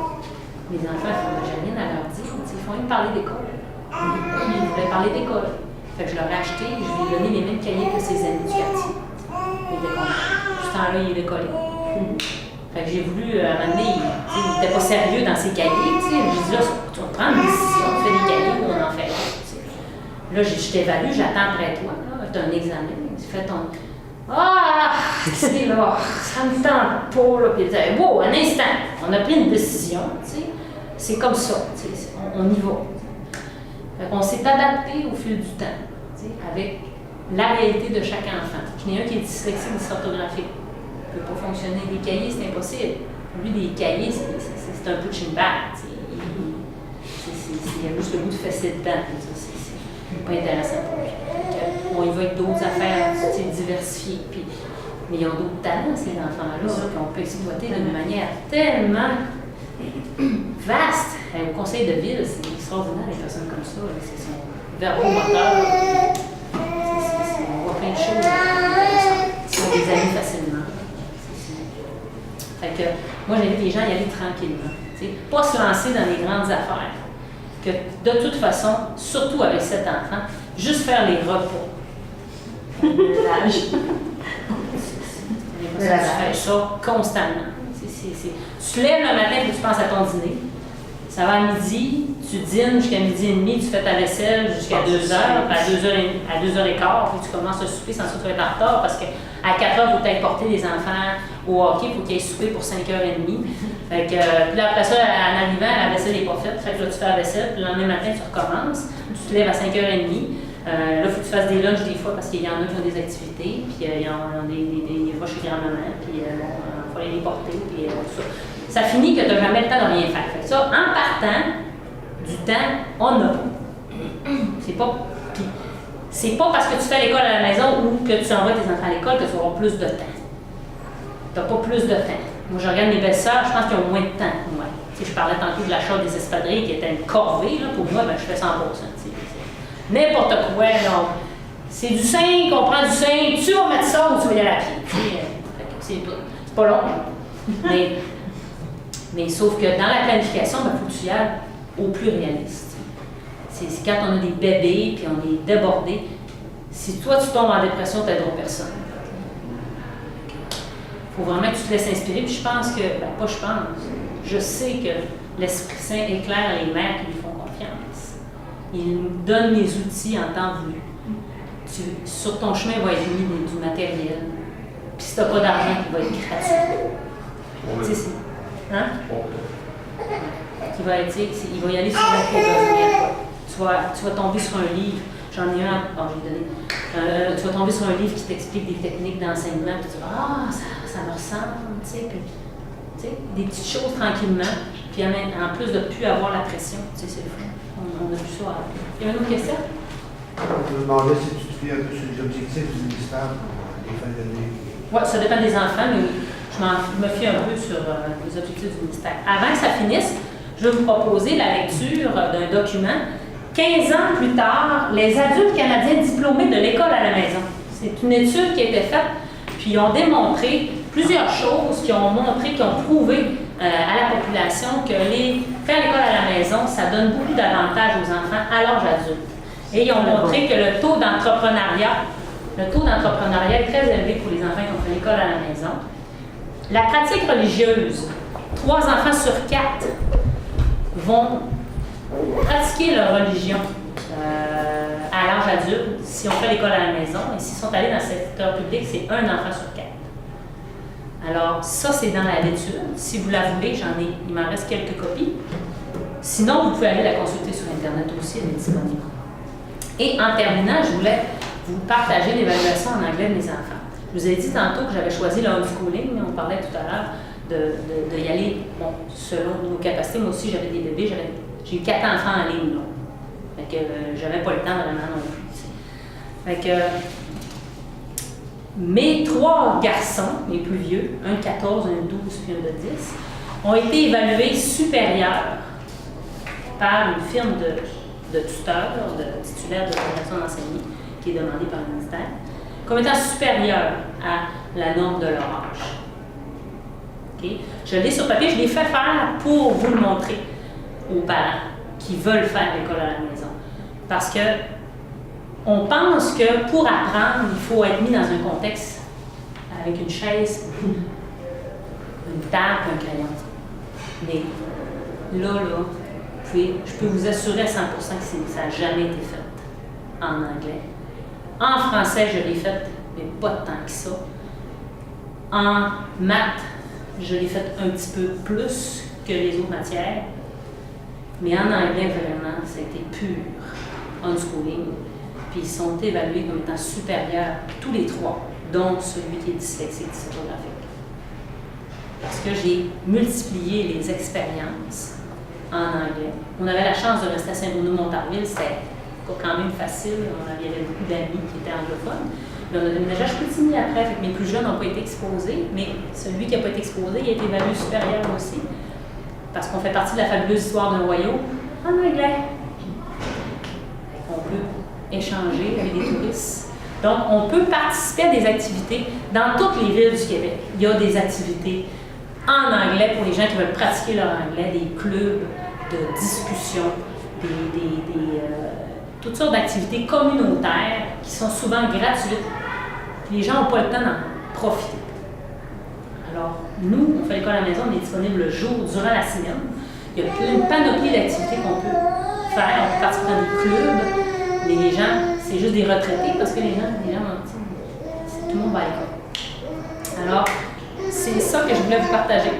Les enfants, j'ai rien à leur dire. Ils font rien parler d'école. Lui, il voulait parler d'école. Fait que je leur ai acheté, je lui ai donné les mêmes cahiers que ses amis du quartier. Il était content. Tout ce temps-là, il est décollé. Fait que j'ai voulu, à un moment donné, il n'était pas sérieux dans ses cahiers. Je lui ai dit, là, tu vas prendre une décision, on fait des cahiers ou on en fait un. Là, je t'évalue, j'attends après toi. Tu as un examen. Tu fais ton. Ah! C'est là, ça me tente pas. Là. Puis il dit, wow, un instant, on a pris une décision. C'est comme ça. On y va. On s'est adapté au fil du temps, avec la réalité de chaque enfant. Il y en a un qui est dyslexique, dysorthographique. Il ne peut pas fonctionner. Des cahiers, c'est impossible. Lui, des cahiers, c'est un punching bag. Il y a juste le goût de fesser dedans. C'est pas intéressant pour lui. On y va avec d'autres affaires diversifiées. Mais ils ont d'autres talents, ces enfants-là, qu'on peut exploiter d'une manière tellement vaste. Au conseil de ville, c'est extraordinaire, les personnes comme ça. C'est son verbomoteur. On voit plein de choses. Ils sont des amis facilement. Fait que, moi, j'invite les gens à y aller tranquillement. Pas se lancer dans les grandes affaires. Que de toute façon, surtout avec 7 enfants, juste faire les repas. Tu fais ça constamment. Tu te lèves le matin et tu penses à ton dîner. Ça va à midi, tu dînes jusqu'à midi et demi, tu fais ta vaisselle jusqu'à 2h, à 2h15, puis tu commences à souper sans que tu vas être en retard parce qu'à 4h, il faut t'importer les enfants au hockey, il faut qu'ils aient souper pour 5h30. Fait que, puis là, après ça, en arrivant, la vaisselle n'est pas faite, fait que là, tu fais la vaisselle, puis le lendemain matin, tu recommences, tu te lèves à 5h30. Là, il faut que tu fasses des lunchs des fois parce qu'il y en a qui ont des activités, puis il y en a des fois chez grand-maman, puis il faut aller les porter, puis tout ça. Ça finit que tu n'as jamais le temps de rien faire. Fait que ça, en partant, du temps, on n'a pas. C'est pas parce que tu fais l'école à la maison ou que tu envoies tes enfants à l'école que tu vas avoir plus de temps. Tu n'as pas plus de temps. Moi, je regarde mes belles-sœurs, je pense qu'ils ont moins de temps. Moi. Je parlais tantôt de l'achat des espadrilles qui était une corvée. Là, pour moi, je fais 100%. N'importe quoi. C'est du sein, on prend du sein, tu vas mettre ça ou tu vas y aller à pied. C'est pas long. Mais sauf que dans la planification, il faut que tu y ailles au plus réaliste. C'est quand on a des bébés puis on est débordé, si toi tu tombes en dépression, tu n'aideras personne. Il faut vraiment que tu te laisses inspirer. Puis je pense que, je sais que l'Esprit Saint éclaire les mères qui lui font confiance. Il nous donne les outils en temps voulu. Sur ton chemin, il va être mis du matériel. Puis si tu n'as pas d'argent, il va être gratuit. Hein? Il va y aller sur tes besoins. Tu vas tomber sur un livre. J'en ai un, je vais donner. Tu vas tomber sur un livre qui t'explique des techniques d'enseignement. Puis tu vas, ça me ressemble, puis, des petites choses tranquillement. Puis en plus de ne plus avoir la pression, c'est le fun. On a plus ça à faire. Il y a une autre question? Je me demandais si tu te fais un peu sur les objectifs du ministère pour les fins d'année. Oui, ça dépend des enfants, mais je me fie un peu sur les objectifs du ministère. Avant que ça finisse, je vais vous proposer la lecture d'un document. 15 ans plus tard, les adultes canadiens diplômés de l'école à la maison. C'est une étude qui a été faite, puis ils ont démontré plusieurs choses qui ont prouvé à la population que faire l'école à la maison, ça donne beaucoup d'avantages aux enfants à l'âge adulte. Et ils ont montré que le taux d'entrepreneuriat est très élevé pour les enfants qui ont fait l'école à la maison. La pratique religieuse, 3 enfants sur 4 vont pratiquer leur religion à adulte si on fait l'école à la maison, et s'ils sont allés dans le secteur public, c'est un enfant sur 4. Alors, ça, c'est dans la l'étude. Si vous la voulez, il m'en reste quelques copies. Sinon, vous pouvez aller la consulter sur Internet aussi, elle est disponible. Et en terminant, je voulais vous partager l'évaluation en anglais de mes enfants. Je vous ai dit tantôt que j'avais choisi le homeschooling, on parlait tout à l'heure de y aller selon nos capacités. Moi aussi, j'avais des bébés, j'ai eu 4 enfants en ligne. Là. Fait que j'avais pas le temps vraiment non plus. Fait que mes 3 garçons, les plus vieux, un de 14, un de 12 puis un de 10, ont été évalués supérieurs par une firme de tuteurs, de titulaires de formation d'enseignement qui est demandée par le ministère, comme étant supérieurs à la norme de leur âge. Okay? Je l'ai sur papier, je l'ai fait faire pour vous le montrer aux parents qui veulent faire l'école à la maison. Parce que on pense que pour apprendre, il faut être mis dans un contexte avec une chaise, une table, un crayon. Mais là, je peux vous assurer à 100% que ça n'a jamais été fait en anglais. En français, je l'ai fait, mais pas tant que ça. En maths, je l'ai fait un petit peu plus que les autres matières. Mais en anglais, vraiment, ça a été pur unschooling. Puis ils sont évalués comme étant supérieurs, tous les 3, dont celui qui est dyslexique dysorthographique. Parce que j'ai multiplié les expériences en anglais. On avait la chance de rester à Saint-Bruno-Montarville, c'était quand même facile. Il y avait beaucoup d'amis qui étaient anglophones. Mais on a déménagé à Chicoutimi après, fait que mes plus jeunes n'ont pas été exposés, mais celui qui n'a pas été exposé, il a été évalué supérieur aussi. Parce qu'on fait partie de la fabuleuse histoire d'un royaume en anglais. On peut échanger avec des touristes. Donc, on peut participer à des activités dans toutes les villes du Québec. Il y a des activités en anglais pour les gens qui veulent pratiquer leur anglais, des clubs de discussion, toutes sortes d'activités communautaires qui sont souvent gratuites. Les gens n'ont pas le temps d'en profiter. Alors, nous, on fait l'école à la maison, on est disponible le jour, durant la semaine. Il y a une panoplie d'activités qu'on peut faire. On peut participer dans des clubs. Mais les gens, c'est juste des retraités parce que les gens tout le monde va à l'école. Alors, c'est ça que je voulais vous partager.